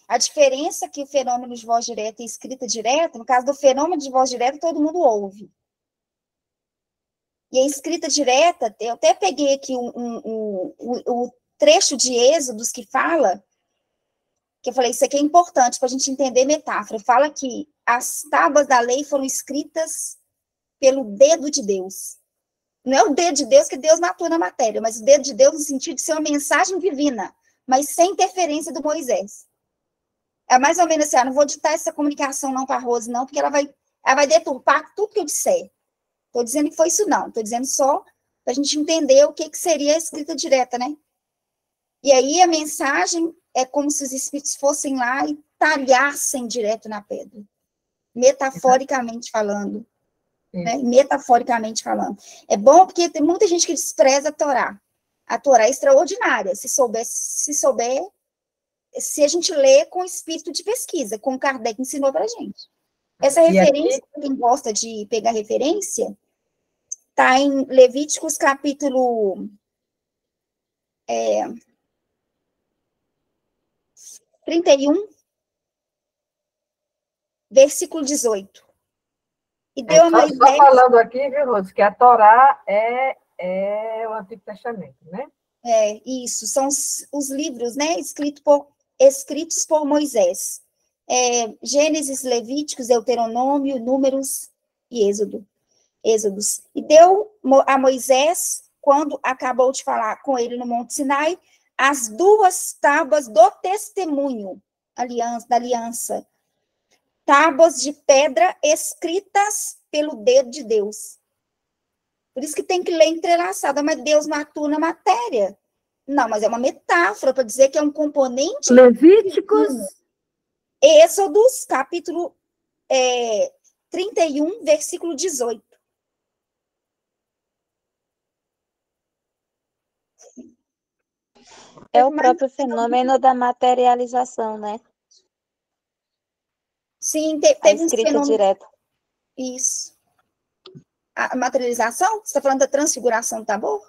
S2: A diferença que o fenômeno de voz direta e escrita direta, no caso do fenômeno de voz direta, todo mundo ouve. E a escrita direta, eu até peguei aqui o trecho de Êxodos que fala, que eu falei, isso aqui é importante para a gente entender metáfora. Fala que as tábuas da lei foram escritas pelo dedo de Deus. Não é o dedo de Deus que Deus matou na matéria, mas o dedo de Deus no sentido de ser uma mensagem divina, mas sem interferência do Moisés. É mais ou menos assim, não vou ditar essa comunicação não para a Rose, não, porque ela vai deturpar tudo que eu disser. Estou dizendo que foi isso, não. Estou dizendo só para a gente entender o que seria a escrita direta, né? E aí a mensagem é como se os espíritos fossem lá e talhassem direto na pedra. Metaforicamente falando. Né? Metaforicamente falando. É bom porque tem muita gente que despreza a Torá. A Torá é extraordinária. Se a gente lê com espírito de pesquisa, como Kardec ensinou para a gente. Essa referência, quem gosta de pegar referência, está em Levíticos capítulo 31, versículo 18. E deu a Moisés...
S1: Só falando aqui, viu, Rose, que a Torá é o Antigo Testamento, né?
S2: Isso, são os livros, né, escritos por Moisés. Gênesis, Levíticos, Deuteronômio, Números e Êxodos. E deu a Moisés, quando acabou de falar com ele no Monte Sinai, as 2 tábuas do testemunho da aliança. Tábuas de pedra escritas pelo dedo de Deus. Por isso que tem que ler entrelaçada, mas Deus não atua na matéria. Não, mas é uma metáfora para dizer que é um componente...
S1: Levíticos...
S2: Êxodos, capítulo 31, versículo 18.
S5: É o próprio fenômeno da materialização, né?
S2: Sim,
S5: A
S2: teve um
S5: escrita
S2: fenômeno.
S5: direta.
S2: Isso. A materialização? Você está falando da transfiguração do Tabor?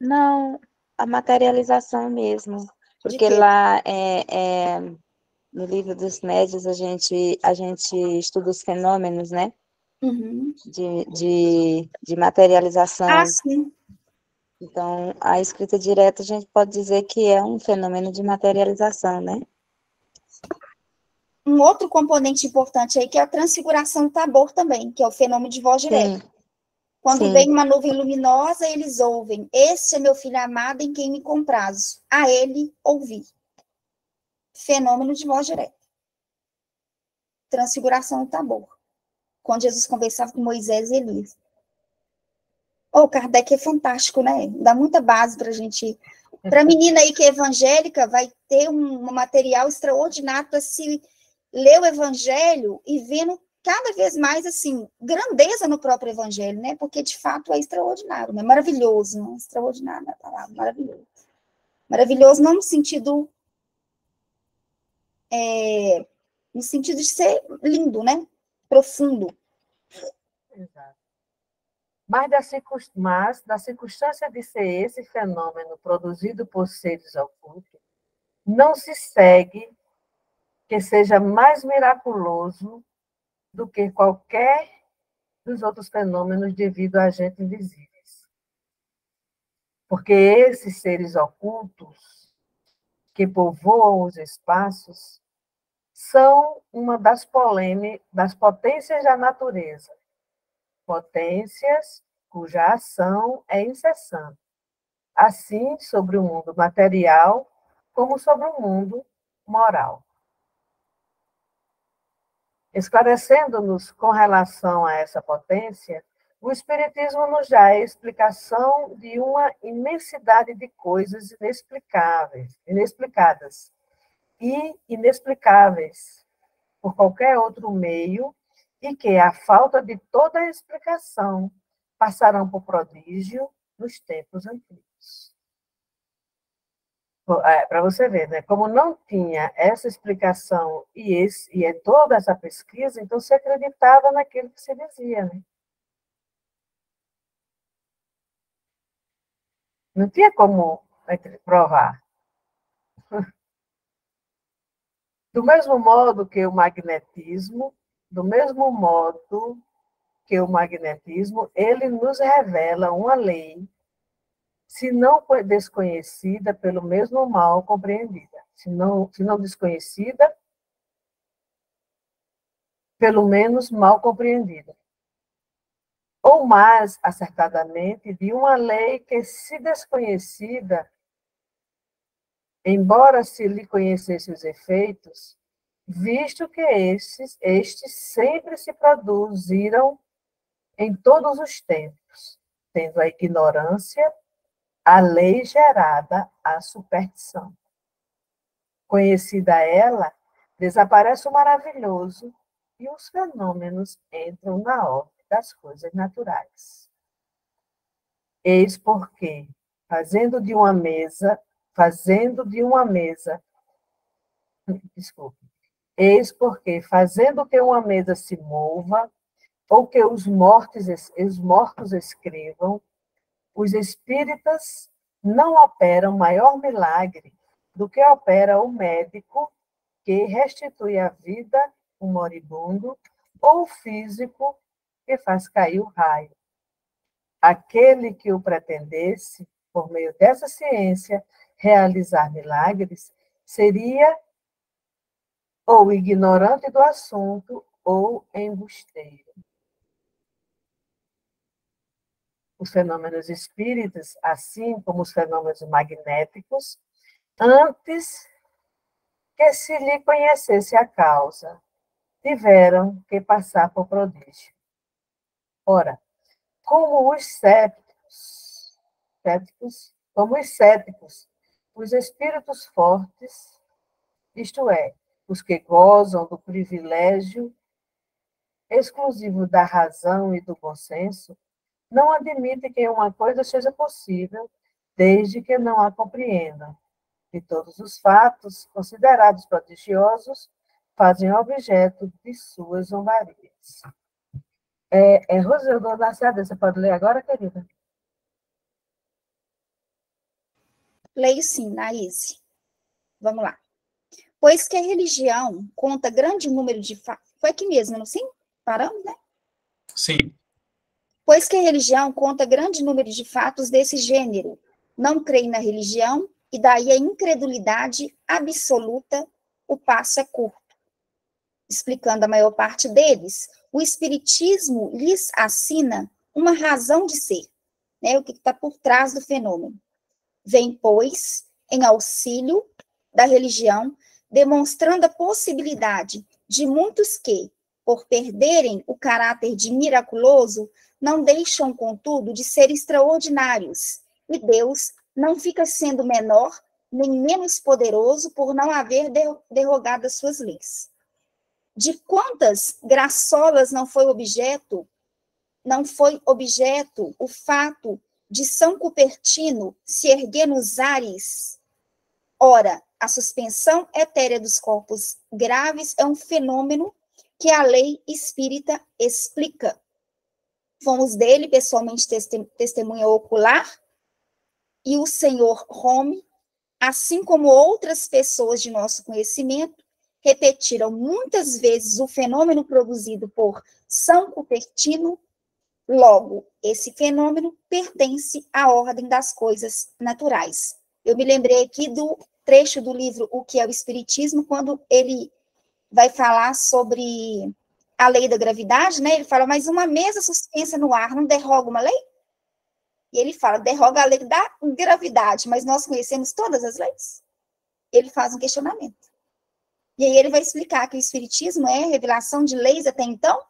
S5: Não, a materialização mesmo.
S2: De
S5: Porque
S2: quê?
S5: lá no livro dos médios a gente estuda os fenômenos, né?
S2: Uhum.
S5: De materialização.
S2: Ah, sim.
S5: Então, a escrita direta a gente pode dizer que é um fenômeno de materialização, né?
S2: Um outro componente importante aí que é a transfiguração do Tabor também, que é o fenômeno de voz direta.
S5: Sim,
S2: Quando
S5: sim.
S2: vem uma nuvem luminosa, eles ouvem: "Este é meu filho amado em quem me comprazo. A ele ouvi." Fenômeno de voz direta. Transfiguração do Tabor. Quando Jesus conversava com Moisés e Elias. O Kardec é fantástico, né? Dá muita base para a gente. Para a menina aí que é evangélica, vai ter um material extraordinário para se ler o evangelho e vendo cada vez mais, assim, grandeza no próprio evangelho, né? Porque, de fato, é extraordinário, né? Maravilhoso, né? Extraordinário é a palavra, maravilhoso. Maravilhoso não no sentido de ser lindo, né? Profundo.
S1: Exato. Mas da circunstância de ser esse fenômeno produzido por seres ocultos, não se segue que seja mais miraculoso do que qualquer dos outros fenômenos devido a agentes invisíveis. Porque esses seres ocultos que povoam os espaços são uma das potências da natureza, potências cuja ação é incessante, assim sobre o mundo material como sobre o mundo moral. Esclarecendo-nos com relação a essa potência, o Espiritismo nos dá a explicação de uma imensidade de coisas inexplicadas e inexplicáveis por qualquer outro meio, e que, à falta de toda explicação, passarão por prodígio nos tempos antigos. Para você ver, né? Como não tinha essa explicação e toda essa pesquisa, então se acreditava naquilo que se dizia, né? Não tinha como provar. Do mesmo modo que o magnetismo, ele nos revela uma lei, se não desconhecida, pelo mesmo mal compreendida. Se não desconhecida, pelo menos mal compreendida. Ou mais acertadamente, de uma lei que, se desconhecida, embora se lhe conhecesse os efeitos, visto que estes sempre se produziram em todos os tempos, tendo a ignorância a lei gerada a superstição. Conhecida ela, desaparece o maravilhoso e os fenômenos entram na ordem das coisas naturais. Eis porque, eis porque, fazendo que uma mesa se mova, ou que os mortos escrevam, os espíritas não operam maior milagre do que opera o médico que restitui a vida o moribundo, ou o físico que faz cair o raio. Aquele que o pretendesse, por meio dessa ciência, realizar milagres, seria ou ignorante do assunto ou embusteiro. Os fenômenos espíritas, assim como os fenômenos magnéticos, antes que se lhe conhecesse a causa, tiveram que passar por prodígio. Ora, como os céticos, os espíritos fortes, isto é, os que gozam do privilégio exclusivo da razão e do bom senso, não admite que uma coisa seja possível, desde que não a compreendam. E todos os fatos, considerados prodigiosos, fazem objeto de suas zombarias. Rosildo Lacerda, você pode ler agora, querida?
S2: Leio sim, Naís. Vamos lá. Pois que a religião conta grande número de fatos. Foi aqui mesmo, não sim? Paramos, né?
S6: Sim.
S2: Pois que a religião conta grande número de fatos desse gênero. Não creem na religião, e daí a incredulidade absoluta, o passo é curto. Explicando a maior parte deles, o Espiritismo lhes assina uma razão de ser, né, o que está por trás do fenômeno. Vem, pois, em auxílio da religião, demonstrando a possibilidade de muitos que, por perderem o caráter de miraculoso, não deixam, contudo, de ser extraordinários, e Deus não fica sendo menor nem menos poderoso por não haver derrogado as suas leis. De quantas graçolas não foi objeto o fato de São Cupertino se erguer nos ares? Ora, a suspensão etérea dos corpos graves é um fenômeno que a lei espírita explica. Fomos dele pessoalmente testemunha ocular, e o senhor Home, assim como outras pessoas de nosso conhecimento, repetiram muitas vezes o fenômeno produzido por São Cupertino. Logo, esse fenômeno pertence à ordem das coisas naturais. Eu me lembrei aqui do trecho do livro O que é o Espiritismo, quando ele vai falar sobre a lei da gravidade, né? Ele fala, mas uma mesa suspensa no ar não derroga uma lei? E ele fala, derroga a lei da gravidade, mas nós conhecemos todas as leis? Ele faz um questionamento. E aí ele vai explicar que o Espiritismo é revelação de leis até então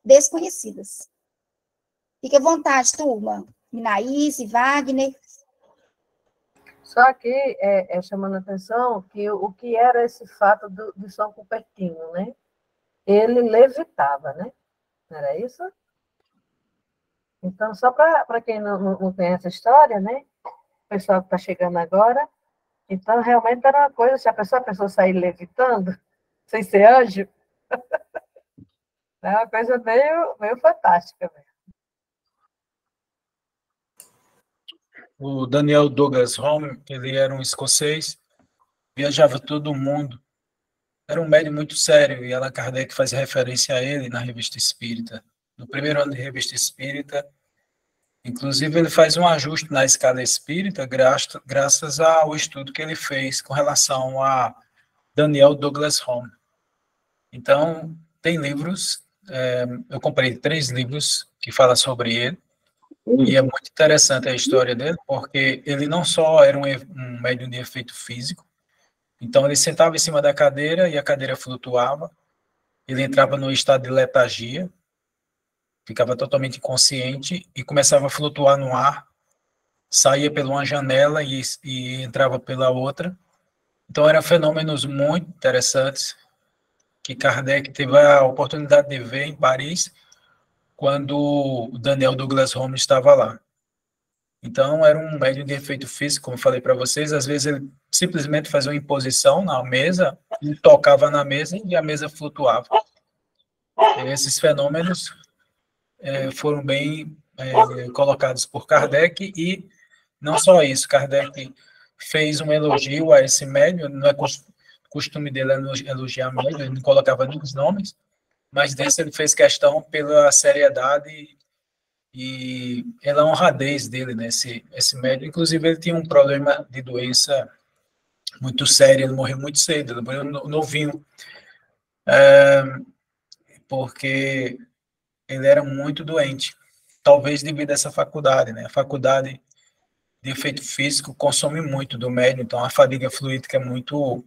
S2: desconhecidas. Fique à vontade, turma. Minaís e Wagner.
S1: Só que chamando a atenção que o que era esse fato de São Cupertino, né? Ele levitava, né? Não era isso? Então, só para quem não conhece a história, né? O pessoal que está chegando agora, então realmente era uma coisa, se a pessoa sair levitando, sem ser anjo, é uma coisa meio fantástica mesmo.
S6: O Daniel Douglas Home, ele era um escocês, viajava todo o mundo, era um médium muito sério, e Allan Kardec faz referência a ele na Revista Espírita. No primeiro ano de Revista Espírita, inclusive ele faz um ajuste na escala espírita, graças ao estudo que ele fez com relação a Daniel Douglas Home. Então, tem livros, eu comprei 3 livros que falam sobre ele, e é muito interessante a história dele, porque ele não só era um médium de efeito físico, então ele sentava em cima da cadeira e a cadeira flutuava, ele entrava no estado de letargia, ficava totalmente inconsciente e começava a flutuar no ar, saía por uma janela e entrava pela outra. Então eram fenômenos muito interessantes que Kardec teve a oportunidade de ver em Paris, quando o Daniel Douglas Home estava lá. Então, era um médium de efeito físico, como eu falei para vocês, às vezes ele simplesmente fazia uma imposição na mesa, ele tocava na mesa e a mesa flutuava. Esses fenômenos foram bem colocados por Kardec, e não só isso, Kardec fez um elogio a esse médium, não é costume dele elogiar médium, ele não colocava nem os nomes, mas desse ele fez questão pela seriedade e pela honradez dele, né, esse médium. Inclusive, ele tinha um problema de doença muito sério, ele morreu muito cedo, ele morreu novinho, porque ele era muito doente, talvez devido a essa faculdade, né, a faculdade de efeito físico consome muito do médium, então a fadiga fluídica é muito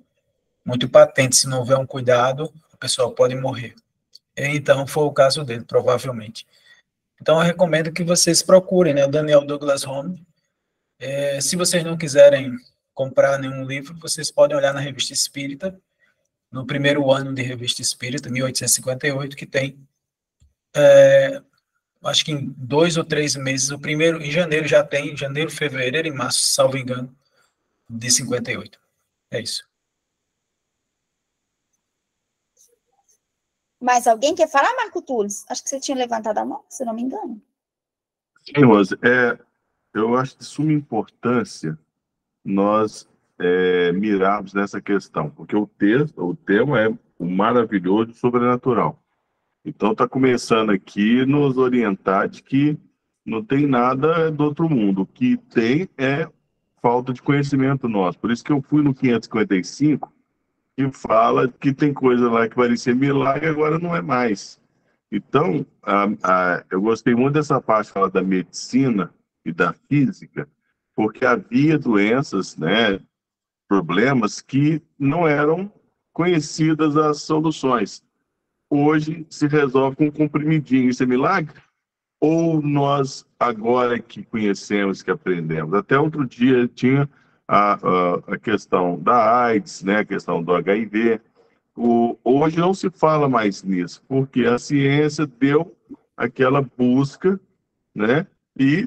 S6: patente, se não houver um cuidado, a pessoa pode morrer. Então, foi o caso dele, provavelmente. Então, eu recomendo que vocês procurem, né, o Daniel Douglas Home. Se vocês não quiserem comprar nenhum livro, vocês podem olhar na Revista Espírita, no primeiro ano de Revista Espírita, 1858, que tem Acho que em 2 ou 3 meses, o primeiro, em janeiro já tem, janeiro, fevereiro e março, salvo engano, de 58. É isso.
S2: Mais alguém quer falar, Marco Túlio? Acho que você tinha levantado a mão, se não me engano.
S3: Sim, Rose, eu acho de suma importância nós mirarmos nessa questão, porque o tema é o maravilhoso e sobrenatural. Então, está começando aqui nos orientar de que não tem nada do outro mundo. O que tem é falta de conhecimento nosso. Por isso que eu fui no 555, que fala que tem coisa lá que parecia milagre, agora não é mais. Então, eu gostei muito dessa parte, fala da medicina e da física, porque havia doenças, né, problemas que não eram conhecidas as soluções. Hoje se resolve com um comprimidinho. Isso é milagre? Ou nós, agora que conhecemos, que aprendemos? Até outro dia tinha a questão da AIDS, né? A questão do HIV. Hoje não se fala mais nisso, porque a ciência deu aquela busca, né? E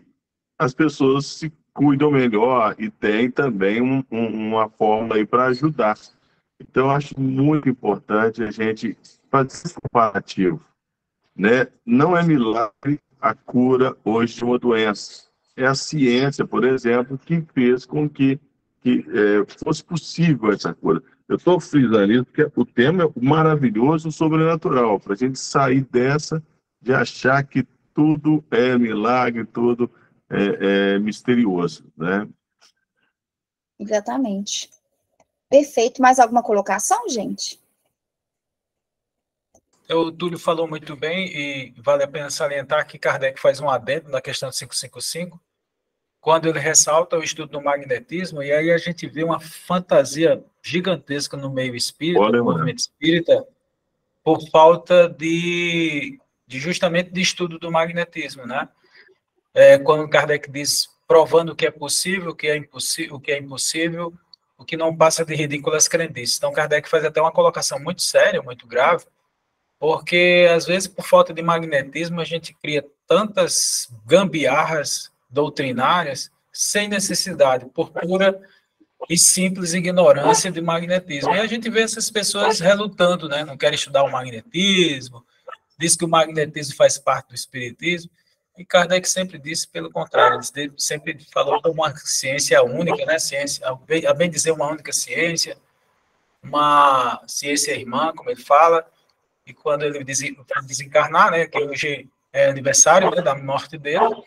S3: as pessoas se cuidam melhor e tem também uma forma aí para ajudar. Então, eu acho muito importante a gente fazer esse comparativo, né? Não é milagre a cura hoje de uma doença. É a ciência, por exemplo, que fez com que fosse possível essa cura. Eu estou frisando isso porque o tema é maravilhoso, sobrenatural, para a gente sair dessa de achar que tudo é milagre, tudo é misterioso, né?
S2: Exatamente. Perfeito. Mais alguma colocação, gente?
S6: O Túlio falou muito bem e vale a pena salientar que Kardec faz um adendo na questão 555, quando ele ressalta o estudo do magnetismo, e aí a gente vê uma fantasia gigantesca no meio espírita, no movimento espírita, por falta de justamente de estudo do magnetismo, né? Quando Kardec diz, provando o que é possível, o que é impossível, o que não passa de ridículas crendices. Então, Kardec faz até uma colocação muito séria, muito grave, porque, às vezes, por falta de magnetismo, a gente cria tantas gambiarras doutrinárias sem necessidade, por pura e simples ignorância de magnetismo. E a gente vê essas pessoas relutando, né? Não querem estudar o magnetismo, diz que o magnetismo faz parte do espiritismo, e Kardec sempre disse pelo contrário, ele sempre falou de uma ciência única, né? Ciência, a bem dizer, uma única ciência, uma ciência irmã, como ele fala. E quando ele desencarnar, né, que hoje é aniversário, né, da morte dele,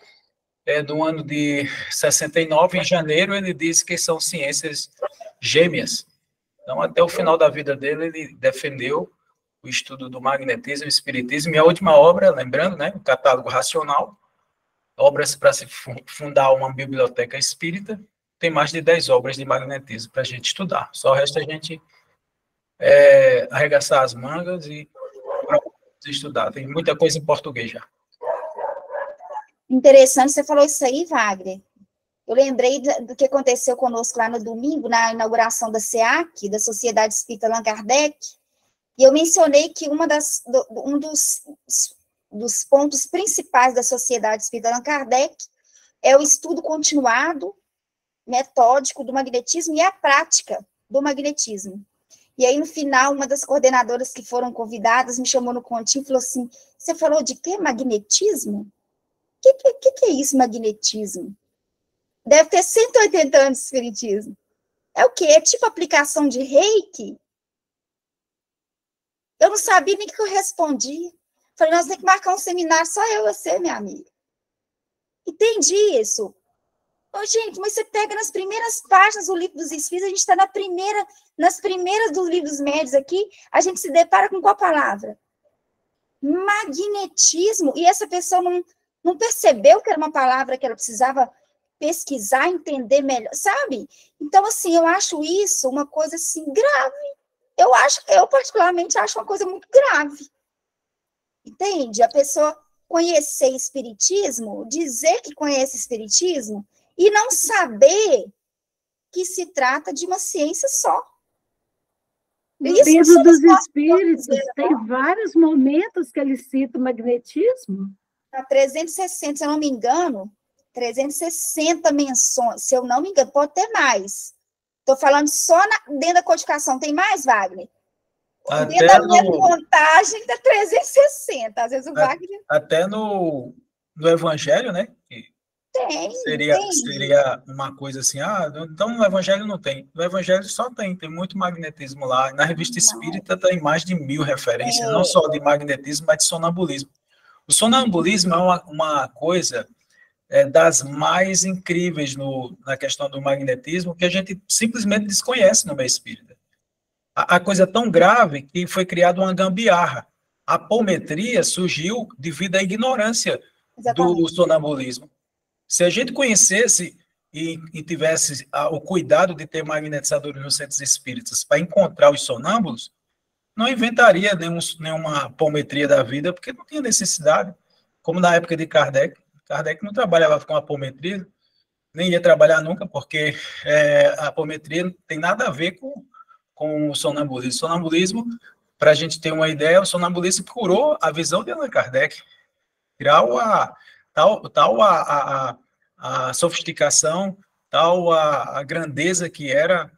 S6: do ano de 69, em janeiro, ele disse que são ciências gêmeas. Então, até o final da vida dele, ele defendeu o estudo do magnetismo e espiritismo, e a última obra, lembrando, né, o Catálogo Racional, obras para se fundar uma biblioteca espírita, tem mais de 10 obras de magnetismo para a gente estudar. Só resta a gente arregaçar as mangas e estudar. Tem muita coisa em português já.
S2: Interessante, você falou isso aí, Wagner. Eu lembrei do que aconteceu conosco lá no domingo, na inauguração da SEAC, da Sociedade Espírita Allan Kardec, e eu mencionei que um dos pontos principais da Sociedade Espírita Allan Kardec é o estudo continuado, metódico do magnetismo e a prática do magnetismo. E aí, no final, uma das coordenadoras que foram convidadas me chamou no cantinho e falou assim, você falou de quê? Magnetismo? O que é isso, magnetismo? Deve ter 180 anos de espiritismo. É o quê? É tipo aplicação de reiki? Eu não sabia nem o que eu respondi. Falei, nós temos que marcar um seminário, só eu e você, minha amiga. Entendi isso. Ô, gente, mas você pega nas primeiras páginas do Livro dos Espíritos, a gente está nas primeiras dos livros médios aqui, a gente se depara com qual palavra? Magnetismo. E essa pessoa não percebeu que era uma palavra que ela precisava pesquisar, entender melhor, sabe? Então, assim, eu acho isso uma coisa, assim, grave. Eu particularmente acho uma coisa muito grave. Entende? A pessoa conhecer espiritismo, dizer que conhece espiritismo, e não saber que se trata de uma ciência só.
S8: No
S2: Isso
S8: Livro
S2: somos
S8: dos
S2: nós,
S8: Espíritos,
S2: né?
S8: tem vários momentos que ele cita o magnetismo.
S2: A 360, se eu não me engano, 360 menções, se eu não me engano, pode ter mais. Estou falando só dentro da codificação. Tem mais, Wagner? Dentro
S6: Até
S2: da minha
S6: no,
S2: contagem, tá 360. Às vezes o Wagner
S6: até no Evangelho, né? Que
S2: tem.
S6: seria uma coisa assim, então no Evangelho não tem. No Evangelho só tem muito magnetismo lá. Na Revista Espírita tem mais de 1000 referências, não só de magnetismo, mas de sonambulismo. O sonambulismo é uma coisa das mais incríveis na questão do magnetismo que a gente simplesmente desconhece no meio espírita. A coisa é tão grave que foi criada uma gambiarra. A apometria surgiu devido à ignorância do sonambulismo. Se a gente conhecesse e tivesse o cuidado de ter magnetizadores nos centros espíritas para encontrar os sonâmbulos, não inventaria nenhuma apometria da vida, porque não tinha necessidade. Como na época de Kardec. Kardec não trabalhava com apometria, nem ia trabalhar nunca, porque a apometria não tem nada a ver com o sonambulismo. O sonambulismo, para a gente ter uma ideia, o sonambulismo curou a visão de Allan Kardec. Tal a sofisticação, tal a grandeza que era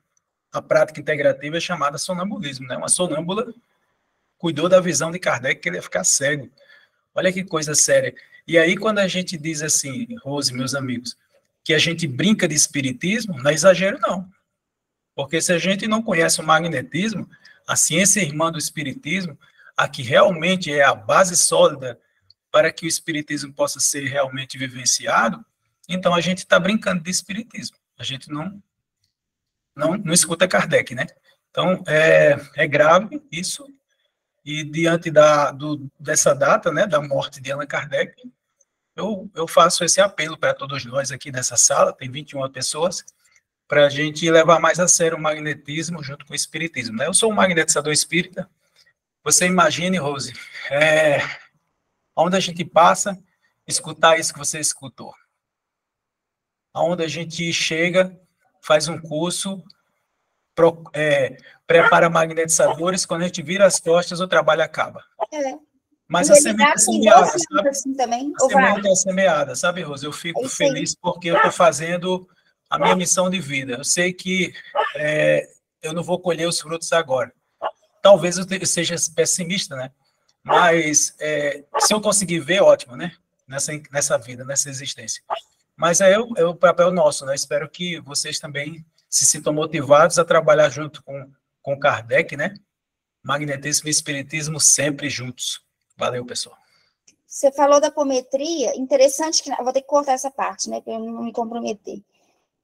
S6: a prática integrativa chamada sonambulismo. Né? Uma sonâmbula cuidou da visão de Kardec, que ele ia ficar cego. Olha que coisa séria. E aí, quando a gente diz assim, Rose, meus amigos, que a gente brinca de espiritismo, não é exagero, não. Porque se a gente não conhece o magnetismo, a ciência irmã do espiritismo, a que realmente é a base sólida para que o espiritismo possa ser realmente vivenciado, então a gente está brincando de espiritismo. A gente não escuta Kardec, né? Então, é grave isso. E diante dessa data, né, da morte de Allan Kardec, eu faço esse apelo para todos nós aqui nessa sala, tem 21 pessoas, para a gente levar mais a sério o magnetismo junto com o espiritismo. Né? Eu sou um magnetizador espírita. Você imagine, Rose, onde a gente passa, escutar isso que você escutou. Onde a gente chega, faz um curso, prepara magnetizadores, quando a gente vira as costas, o trabalho acaba. Mas a semente é semeada, sabe?
S2: Assim também,
S6: a semente é semeada, sabe, Rose? Eu fico feliz porque eu estou fazendo a minha missão de vida. Eu sei que eu não vou colher os frutos agora. Talvez eu seja pessimista, né? Mas se eu conseguir ver, ótimo, né? Nessa vida, nessa existência. Mas é o papel nosso, né? Espero que vocês também se sintam motivados a trabalhar junto com Kardec, né? Magnetismo e espiritismo sempre juntos. Valeu, pessoal.
S2: Você falou da apometria, interessante que... Vou ter que cortar essa parte, né, para eu não me comprometer.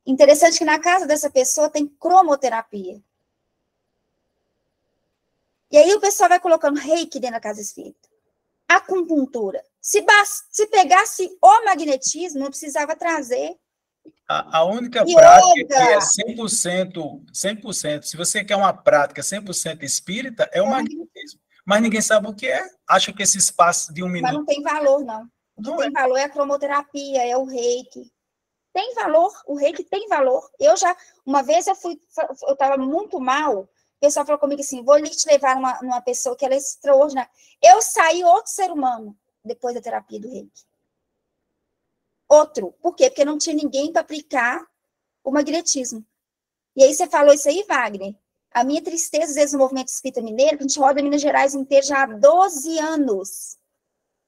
S2: Interessante que na casa dessa pessoa tem cromoterapia. E aí o pessoal vai colocando reiki dentro da casa espírita. Acupuntura. Se pegasse o magnetismo, não precisava trazer.
S6: A única prática que é 100%, se você quer uma prática 100% espírita, é o magnetismo. Mas ninguém sabe o que é. Acha que esse espaço de 1 minuto...
S2: Mas não tem valor, não. O que tem valor é a cromoterapia, é o reiki. Tem valor, o reiki tem valor. Uma vez eu estava muito mal, o pessoal falou comigo assim, vou te levar numa pessoa que ela é extraordinária. Eu saí outro ser humano depois da terapia do reiki. Outro. Por quê? Porque não tinha ninguém para aplicar o magnetismo. E aí você falou isso aí, Wagner. A minha tristeza, às vezes, no movimento espírita mineiro, que a gente roda Minas Gerais inteiro já há 12 anos,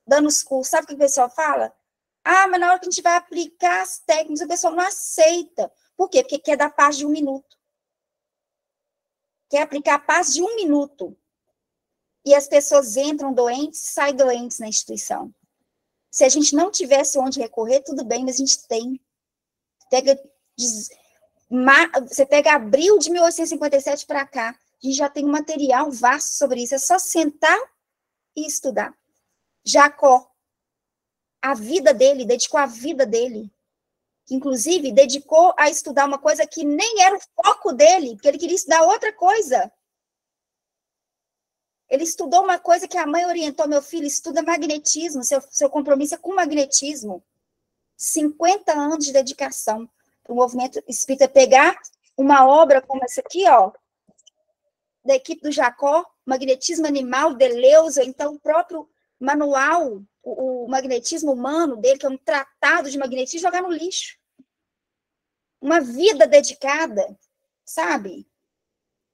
S2: dando os cursos. Sabe o que o pessoal fala? Mas na hora que a gente vai aplicar as técnicas, o pessoal não aceita. Por quê? Porque quer dar paz de 1 minuto. Quer aplicar a paz de 1 minuto. E as pessoas entram doentes, saem doentes na instituição. Se a gente não tivesse onde recorrer, tudo bem, mas a gente tem. Você pega abril de 1857 para cá, a gente já tem um material vasto sobre isso, é só sentar e estudar. Jacó, a vida dele, dedicou a vida dele, que inclusive dedicou a estudar uma coisa que nem era o foco dele, porque ele queria estudar outra coisa. Ele estudou uma coisa que a mãe orientou, meu filho, estuda magnetismo, seu compromisso é com magnetismo. 50 anos de dedicação para o movimento espírita, pegar uma obra como essa aqui, ó, da equipe do Jacó, magnetismo animal, Deleuze, então o próprio manual, o magnetismo humano dele, que é um tratado de magnetismo, jogar no lixo. Uma vida dedicada, sabe?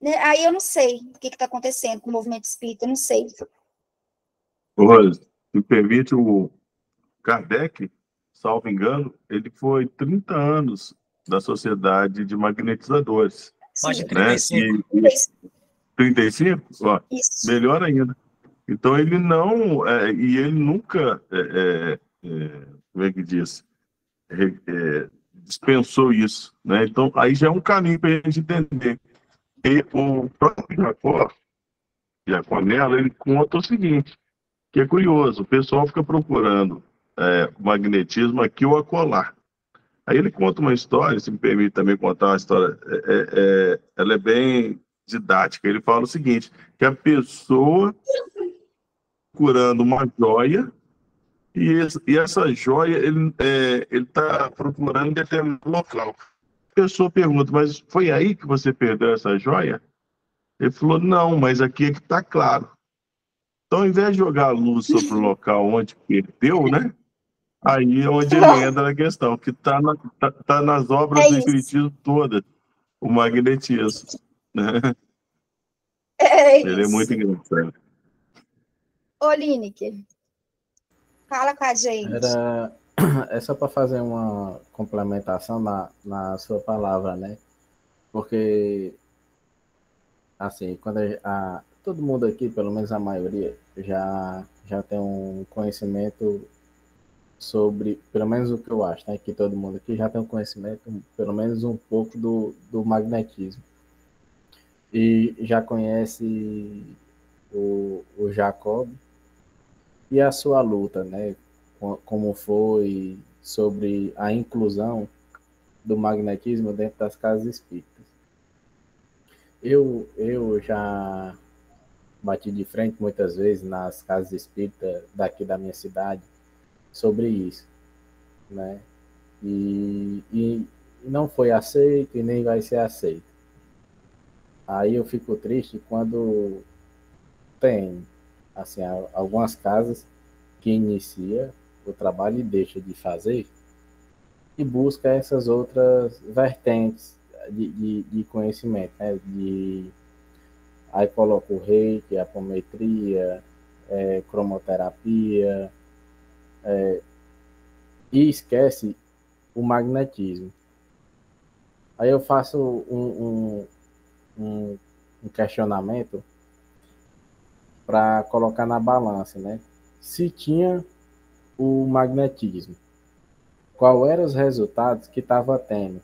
S2: Aí eu não sei o que está acontecendo com o movimento espírita, eu não sei.
S3: Rose, me permite, o Kardec, salvo engano, ele foi 30 anos da Sociedade de Magnetizadores.
S6: Mais de
S3: Né?
S6: 35.
S3: 35? Ó,
S2: Isso.
S3: melhor ainda. Então, ele não... e ele nunca, como é que diz? Dispensou isso. Né? Então, aí já é um caminho para a gente entender. E o próprio Jaconella, ele conta o seguinte, que é curioso, o pessoal fica procurando magnetismo aqui ou acolá. Aí ele conta uma história, se me permite também contar uma história, ela é bem didática. Ele fala o seguinte, que a pessoa procurando uma joia, e essa joia ele está procurando em determinado local. A pessoa pergunta, mas foi aí que você perdeu essa joia? Ele falou, não, mas aqui é que está claro. Então, ao invés de jogar a luz sobre o local onde perdeu, né? Aí é onde ele entra na questão, que está nas obras do Espiritismo todas, o magnetismo. Né? Ele é muito engraçado.
S2: Ô, Lineker, fala com a gente.
S9: É só para fazer uma complementação na sua palavra, né? Porque, assim, quando todo mundo aqui, pelo menos a maioria, já tem um conhecimento sobre, pelo menos o que eu acho, né? Que todo mundo aqui já tem um conhecimento, pelo menos um pouco do magnetismo. E já conhece o Jacob e a sua luta, né? Como foi sobre a inclusão do magnetismo dentro das casas espíritas. Eu já bati de frente muitas vezes nas casas espíritas daqui da minha cidade sobre isso, né? E não foi aceito e nem vai ser aceito. Aí eu fico triste quando tem, assim, algumas casas que inicia o trabalho e deixa de fazer e busca essas outras vertentes de conhecimento, né? Aí coloca o reiki, a apometria, cromoterapia, e esquece o magnetismo. Aí eu faço um questionamento para colocar na balança, né? Se tinha o magnetismo, qual eram os resultados que estava tendo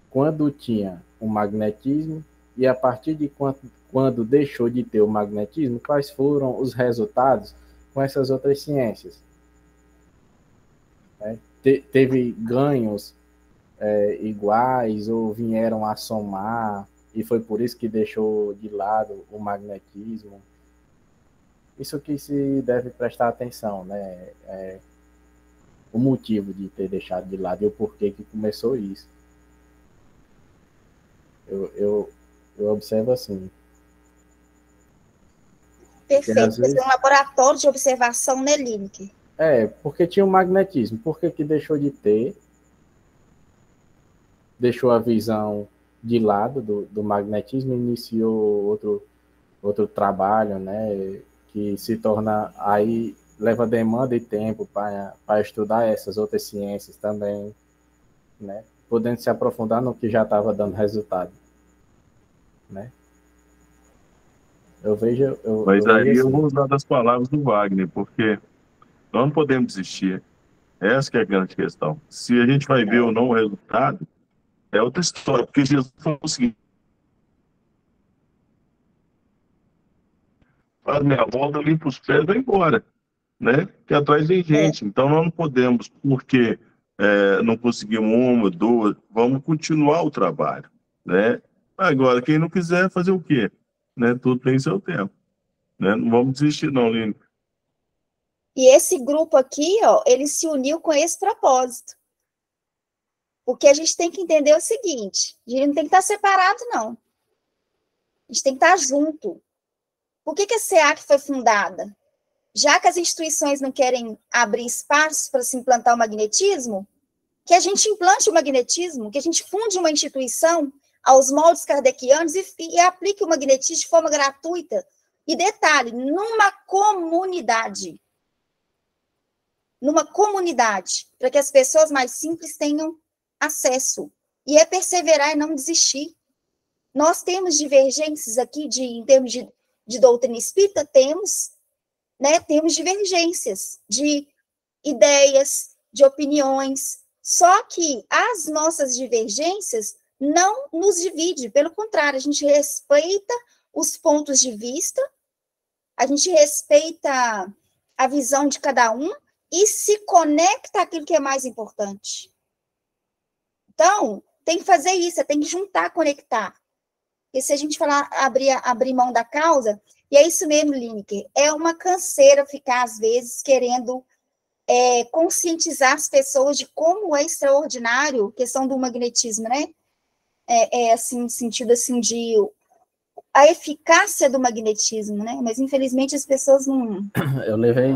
S9: quando tinha o magnetismo e a partir de quando deixou de ter o magnetismo, quais foram os resultados com essas outras ciências? Teve ganhos iguais ou vieram a somar e foi por isso que deixou de lado o magnetismo? Isso que se deve prestar atenção, né? O motivo de ter deixado de lado e o porquê que começou isso. Eu observo assim.
S2: Perfeito. Vezes... um laboratório de observação, né, Lineker?
S9: Porque tinha o magnetismo. Por que deixou de ter? Deixou a visão de lado do magnetismo e iniciou outro trabalho, né? Que se torna, aí leva demanda e tempo para estudar essas outras ciências também, né? Podendo se aprofundar no que já estava dando resultado, né? Eu vejo...
S3: Mas aí
S9: assim.
S3: eu vou usar das palavras do Wagner, porque nós não podemos desistir. Essa que é a grande questão. Se a gente vai ver ou não o resultado, é outra história, porque Jesus falou o seguinte: faz minha volta, limpa os pés e vai embora, né? Porque atrás vem gente. Então nós não podemos, porque não conseguimos uma, duas, vamos continuar o trabalho, né? Agora, quem não quiser fazer o quê? Né? Tudo tem seu tempo, né? Não vamos desistir não, Lino.
S2: E esse grupo aqui, ó, ele se uniu com esse propósito. Porque a gente tem que entender o seguinte: a gente não tem que estar separado, não. A gente tem que estar junto. Por que a SEAC foi fundada? Já que as instituições não querem abrir espaço para se implantar o magnetismo, que a gente implante o magnetismo, que a gente funde uma instituição aos moldes kardecianos e aplique o magnetismo de forma gratuita. E detalhe, numa comunidade, para que as pessoas mais simples tenham acesso. E é perseverar e não desistir. Nós temos divergências aqui em termos de doutrina espírita, temos, né? Temos divergências de ideias, de opiniões, só que as nossas divergências não nos dividem, pelo contrário, a gente respeita os pontos de vista, a gente respeita a visão de cada um e se conecta àquilo que é mais importante. Então, tem que fazer isso, tem que juntar, conectar. Porque se a gente falar, abrir mão da causa, e é isso mesmo, Lineker, é uma canseira ficar, às vezes, querendo conscientizar as pessoas de como é extraordinário a questão do magnetismo, né? Assim, no sentido, assim, de a eficácia do magnetismo, né? Mas, infelizmente, as pessoas não...
S9: Eu levei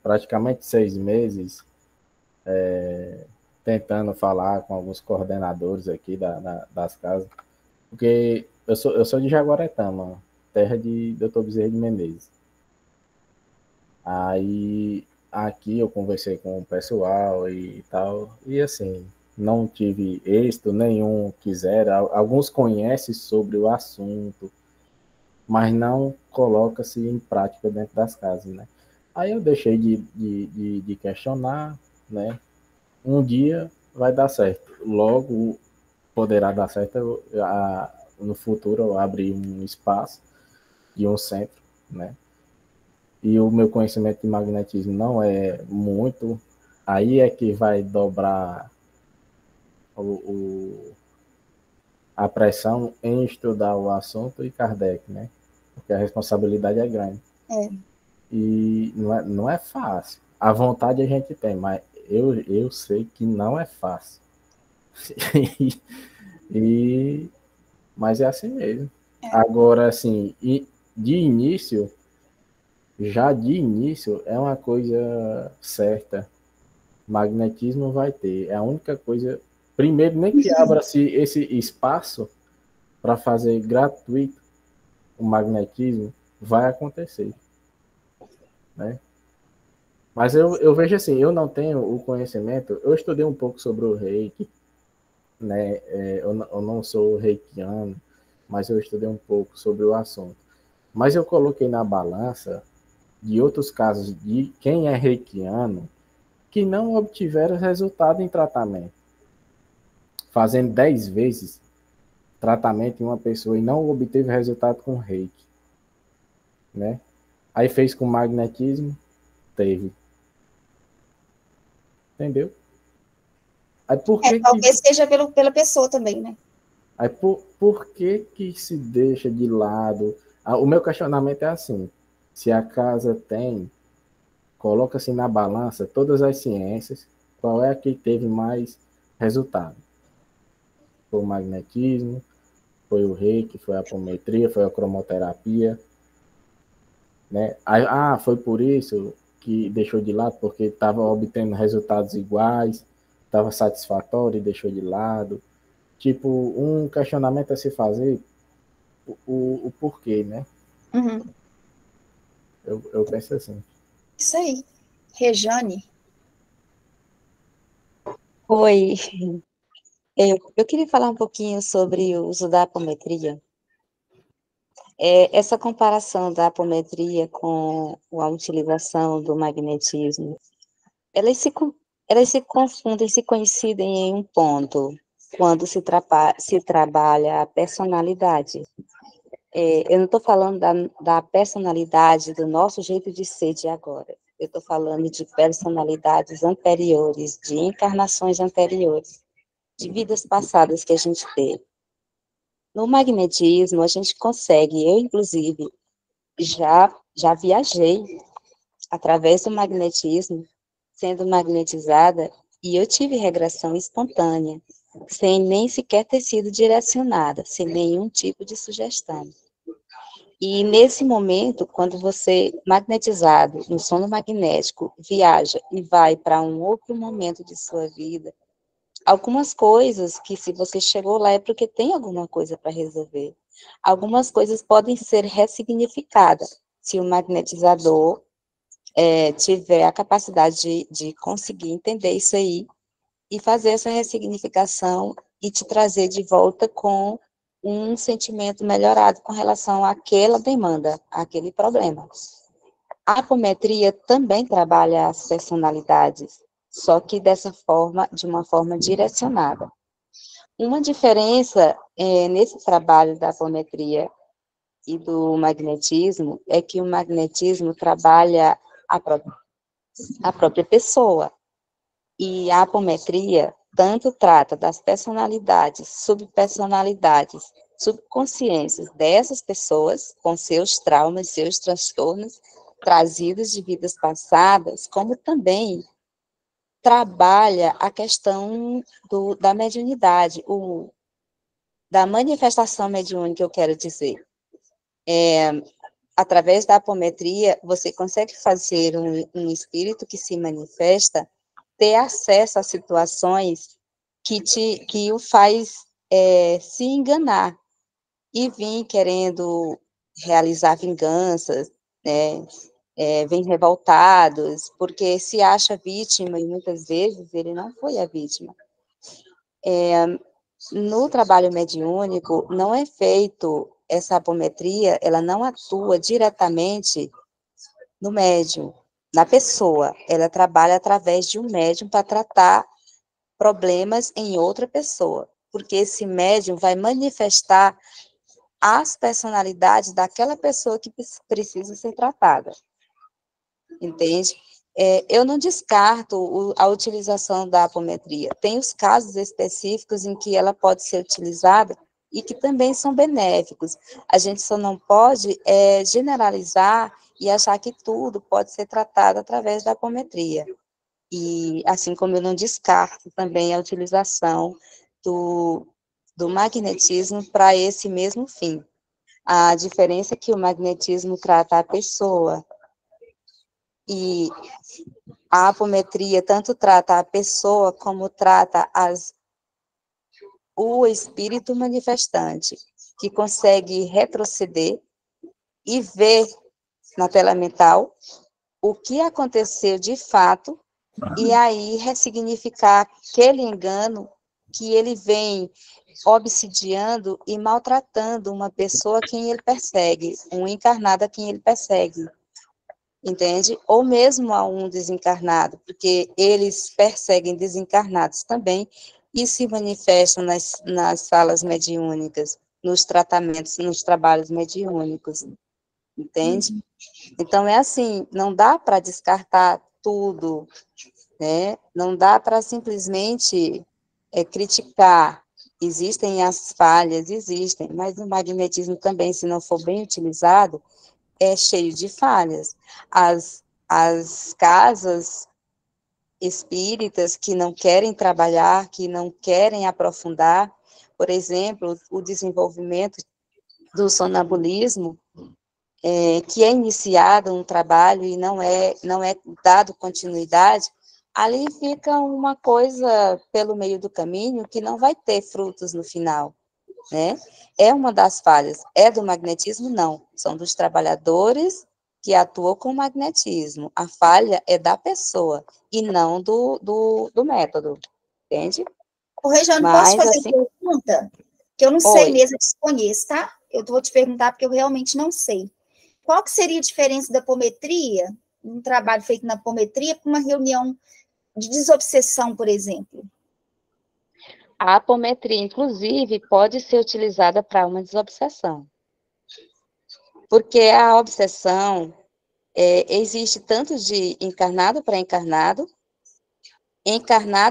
S9: praticamente 6 meses tentando falar com alguns coordenadores aqui das casas, porque eu sou de Jaguaretama, terra de Dr. Bezerra de Menezes. Aí, aqui eu conversei com o pessoal e tal, e assim, não tive êxito nenhum, alguns conhecem sobre o assunto, mas não coloca-se em prática dentro das casas, né? Aí eu deixei de questionar, né? Um dia vai dar certo, logo poderá dar certo no futuro eu abrir um espaço e um centro, né? E o meu conhecimento de magnetismo não é muito, aí é que vai dobrar a pressão em estudar o assunto e Kardec, né? Porque a responsabilidade é grande. E não é fácil. A vontade a gente tem, mas eu sei que não é fácil. Mas é assim mesmo. Agora, assim, de início é uma coisa certa. Magnetismo vai ter. É a única coisa. Primeiro, nem que abra-se esse espaço para fazer gratuito o magnetismo, vai acontecer. Né? Mas eu vejo assim, eu não tenho o conhecimento. Eu estudei um pouco sobre o Reiki, né? Eu não sou reikiano, mas eu estudei um pouco sobre o assunto. Mas eu coloquei na balança de outros casos de quem é reikiano que não obtiveram resultado em tratamento. Fazendo 10 vezes tratamento em uma pessoa e não obteve resultado com Reiki. Né? Aí fez com magnetismo, teve. Entendeu? Aí por que
S2: talvez seja pela pessoa também, né?
S9: Aí por que se deixa de lado? O meu questionamento é assim, se a casa tem, coloca-se na balança todas as ciências, qual é a que teve mais resultado? Foi o magnetismo, foi o Reiki, foi a apometria, foi a cromoterapia, né? Foi por isso que deixou de lado, porque estava obtendo resultados iguais, estava satisfatório e deixou de lado. Tipo, um questionamento a se fazer, o porquê, né?
S2: Uhum.
S9: Eu penso assim.
S2: Isso aí. Rejane.
S5: Oi. Eu queria falar um pouquinho sobre o uso da apometria. Essa comparação da apometria com a utilização do magnetismo, elas se confundem, se coincidem em um ponto, quando se trabalha a personalidade. Eu não estou falando da personalidade, do nosso jeito de ser de agora. Eu estou falando de personalidades anteriores, de encarnações anteriores, de vidas passadas que a gente teve. No magnetismo, a gente consegue, eu, inclusive, já viajei através do magnetismo, sendo magnetizada, e eu tive regressão espontânea. sem nem sequer ter sido direcionada, sem nenhum tipo de sugestão. E nesse momento, quando você, magnetizado no sono magnético, viaja e vai para um outro momento de sua vida, algumas coisas que, se você chegou lá, é porque tem alguma coisa para resolver. Algumas coisas podem ser ressignificadas, se o magnetizador tiver a capacidade de conseguir entender isso aí e fazer essa ressignificação e te trazer de volta com um sentimento melhorado com relação àquela demanda, àquele problema. A apometria também trabalha as personalidades, só que dessa forma, de uma forma direcionada. Uma diferença nesse trabalho da apometria e do magnetismo é que o magnetismo trabalha a própria pessoa, e a apometria tanto trata das personalidades, subpersonalidades, subconsciências dessas pessoas, com seus traumas, seus transtornos trazidos de vidas passadas, como também trabalha a questão da mediunidade, da manifestação mediúnica, eu quero dizer. Através da apometria, você consegue fazer um espírito que se manifesta ter acesso a situações que o faz se enganar e vir querendo realizar vinganças, né? Vem revoltados, porque se acha vítima, e muitas vezes ele não foi a vítima. No trabalho mediúnico, não é feito essa apometria, ela não atua diretamente no médium, na pessoa, ela trabalha através de um médium para tratar problemas em outra pessoa, porque esse médium vai manifestar as personalidades daquela pessoa que precisa ser tratada, entende? Eu não descarto a utilização da apometria, tem os casos específicos em que ela pode ser utilizada e que também são benéficos, a gente só não pode generalizar e achar que tudo pode ser tratado através da apometria. E assim como eu não descarto também a utilização do magnetismo para esse mesmo fim. A diferença é que o magnetismo trata a pessoa e a apometria tanto trata a pessoa como trata o espírito manifestante, que consegue retroceder e ver na tela mental o que aconteceu de fato, e aí ressignificar aquele engano que ele vem obsidiando e maltratando uma pessoa a quem ele persegue, um encarnado a quem ele persegue, entende? Ou mesmo a um desencarnado, porque eles perseguem desencarnados também e se manifestam nas salas mediúnicas, nos tratamentos, nos trabalhos mediúnicos, entende? Então, é assim, não dá para descartar tudo, né? Não dá para simplesmente criticar. Existem as falhas, existem, mas o magnetismo também, se não for bem utilizado, é cheio de falhas. As casas espíritas que não querem trabalhar, que não querem aprofundar, por exemplo, o desenvolvimento do sonambulismo, que é iniciado um trabalho e não é dado continuidade, ali fica uma coisa pelo meio do caminho que não vai ter frutos no final, né? É uma das falhas. É do magnetismo? Não. São dos trabalhadores que atuam com magnetismo. A falha é da pessoa e não do método, entende?
S2: Ô, Regiane,
S5: Mas,
S2: posso fazer
S5: assim,
S2: uma pergunta? Que eu não sei
S5: oi.
S2: mesmo, desconheço, tá? Eu vou te perguntar porque eu realmente não sei. Qual que seria a diferença da apometria, um trabalho feito na apometria, para uma reunião de desobsessão, por exemplo?
S5: A apometria, inclusive, pode ser utilizada para uma desobsessão. Porque a obsessão existe tanto de encarnado para encarnado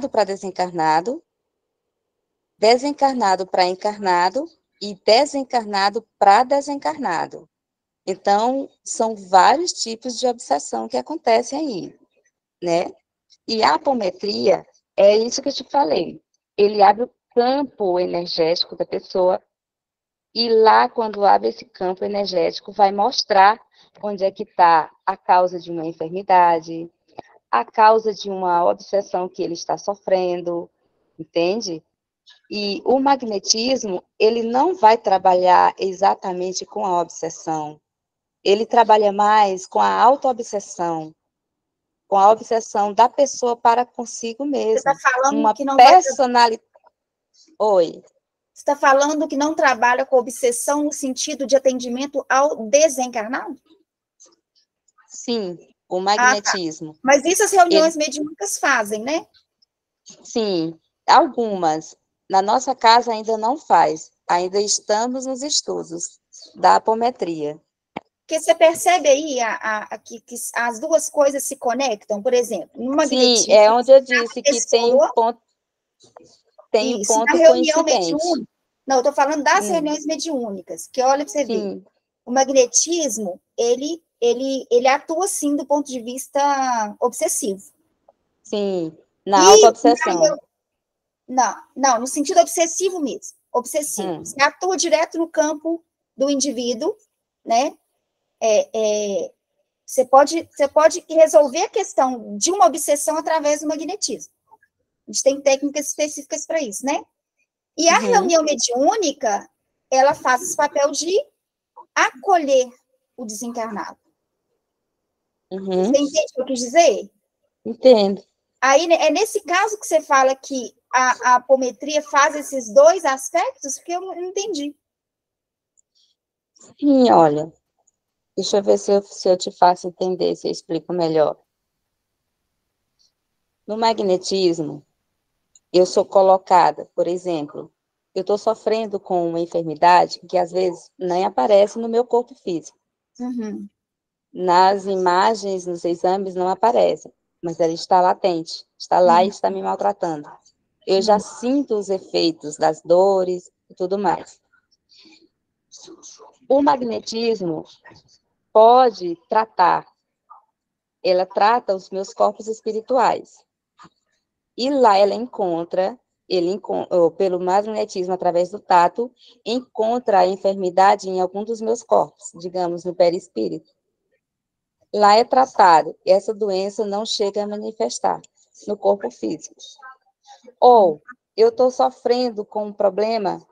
S5: para desencarnado, desencarnado para encarnado e desencarnado para desencarnado. Então, são vários tipos de obsessão que acontecem aí, né? E a apometria é isso que eu te falei. Ele abre campo energético da pessoa, e lá, quando abre esse campo energético, vai mostrar onde é que está a causa de uma enfermidade, a causa de uma obsessão que ele está sofrendo, entende? E o magnetismo, ele não vai trabalhar exatamente com a obsessão. Ele trabalha mais com a auto-obsessão, com a obsessão da pessoa para consigo mesma.
S2: Você está falando
S5: uma
S2: que não
S5: personalidade. Oi.
S2: Você está falando que não trabalha com obsessão no sentido de atendimento ao desencarnado?
S5: Sim, o magnetismo.
S2: Tá. Mas isso as reuniões mediúnicas fazem, né?
S5: Sim, algumas. Na nossa casa ainda não faz. Ainda estamos nos estudos da apometria.
S2: Porque você percebe aí que as duas coisas se conectam, por exemplo, no magnetismo.
S5: Sim, é onde eu disse que tem um ponto. Tem
S2: isso,
S5: um ponto
S2: na reunião
S5: coincidente.
S2: mediúnica. Não, eu estou falando das reuniões mediúnicas, que olha para você ver. O magnetismo, ele atua, sim, do ponto de vista obsessivo.
S5: Sim, na auto-obsessão.
S2: Não, no sentido obsessivo mesmo. Obsessivo. Você atua direto no campo do indivíduo, né? Você pode resolver a questão de uma obsessão através do magnetismo. A gente tem técnicas específicas para isso, né? E a reunião mediúnica, ela faz esse papel de acolher o desencarnado. Você entende o que eu quis dizer?
S5: Entendo.
S2: Aí, é nesse caso que você fala que a apometria faz esses dois aspectos, porque eu não entendi.
S5: Sim, olha. Deixa eu ver se eu te faço entender, se eu explico melhor. No magnetismo, eu sou colocada, por exemplo, eu estou sofrendo com uma enfermidade que às vezes nem aparece no meu corpo físico. Nas imagens, nos exames, não aparece, mas ela está latente, está lá e está me maltratando. Eu já sinto os efeitos das dores e tudo mais. O magnetismo pode tratar, ela trata os meus corpos espirituais. E lá ela encontra, pelo magnetismo através do tato, encontra a enfermidade em algum dos meus corpos, digamos, no perispírito. Lá é tratado, e essa doença não chega a manifestar no corpo físico. Ou eu estou sofrendo com um problema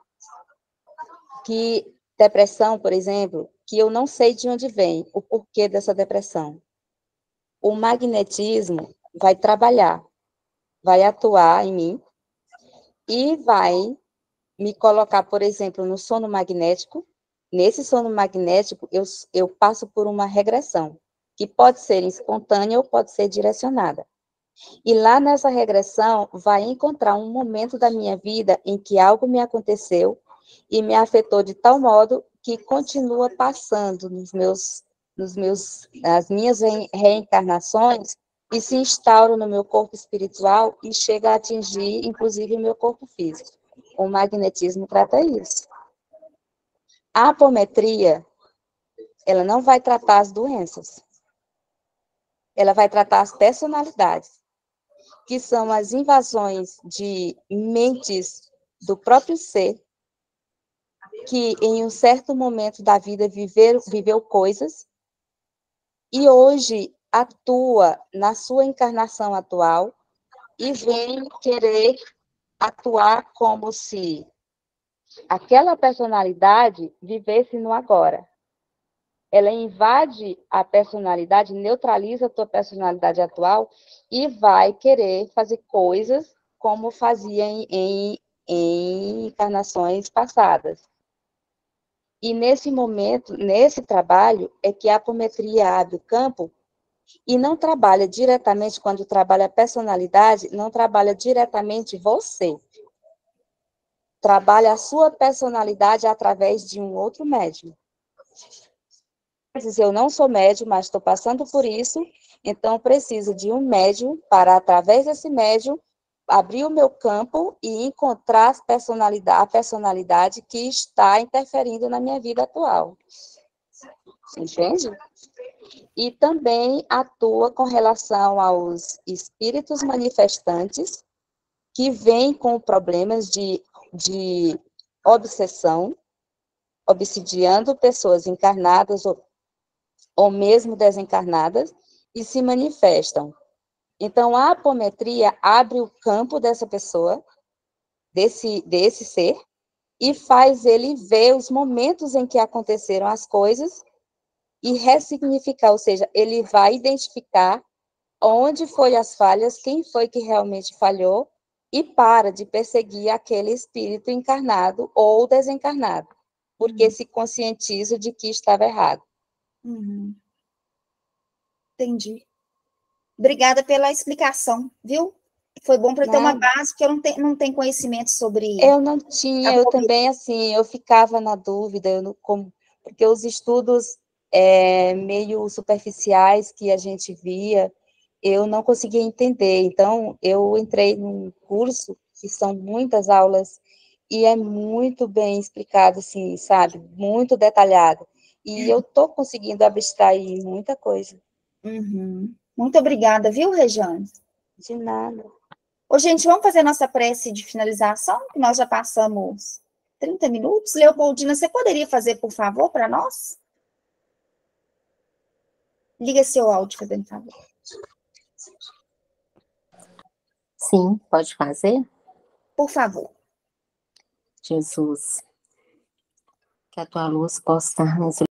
S5: depressão, por exemplo, que eu não sei de onde vem, o porquê dessa depressão. O magnetismo vai trabalhar, vai atuar em mim e vai me colocar, por exemplo, no sono magnético. Nesse sono magnético, eu passo por uma regressão, que pode ser espontânea ou pode ser direcionada. E lá nessa regressão, vai encontrar um momento da minha vida em que algo me aconteceu e me afetou de tal modo que continua passando nas minhas reencarnações e se instaura no meu corpo espiritual e chega a atingir, inclusive, o meu corpo físico. O magnetismo trata isso. A apometria, ela não vai tratar as doenças. Ela vai tratar as personalidades, que são as invasões de mentes do próprio ser, que em um certo momento da vida viveu coisas, e hoje atua na sua encarnação atual e vem querer atuar como se aquela personalidade vivesse no agora. Ela invade a personalidade, neutraliza a tua personalidade atual e vai querer fazer coisas como fazia em encarnações passadas. E nesse momento, nesse trabalho, é que a apometria abre o campo e não trabalha diretamente, quando trabalha a personalidade, não trabalha diretamente você. Trabalha a sua personalidade através de um outro médium. Eu não sou médium, mas estou passando por isso, então preciso de um médium para, através desse médium, abrir o meu campo e encontrar a personalidade que está interferindo na minha vida atual. Entende? E também atua com relação aos espíritos manifestantes que vêm com problemas de de obsessão, obsidiando pessoas encarnadas ou mesmo desencarnadas, e se manifestam. Então, a apometria abre o campo dessa pessoa, desse ser, e faz ele ver os momentos em que aconteceram as coisas e ressignificar, ou seja, ele vai identificar onde foi as falhas, quem foi que realmente falhou, e para de perseguir aquele espírito encarnado ou desencarnado, porque se conscientiza de que estava errado.
S2: Entendi. Obrigada pela explicação, viu? Foi bom para ter uma base, porque eu não tenho conhecimento sobre...
S5: Eu não tinha, eu também, assim, eu ficava na dúvida, porque os estudos meio superficiais que a gente via, eu não conseguia entender. Então, eu entrei num curso, que são muitas aulas, e é muito bem explicado, assim, sabe? Muito detalhado. E eu estou conseguindo abstrair muita coisa.
S2: Muito obrigada, viu, Rejane?
S5: De nada.
S2: Ô, gente, vamos fazer nossa prece de finalização, que nós já passamos 30 minutos. Leopoldina, você poderia fazer, por favor, para nós? Liga seu áudio, fazendo favor.
S10: Sim, pode fazer?
S2: Por favor.
S10: Jesus, que a tua luz possa nos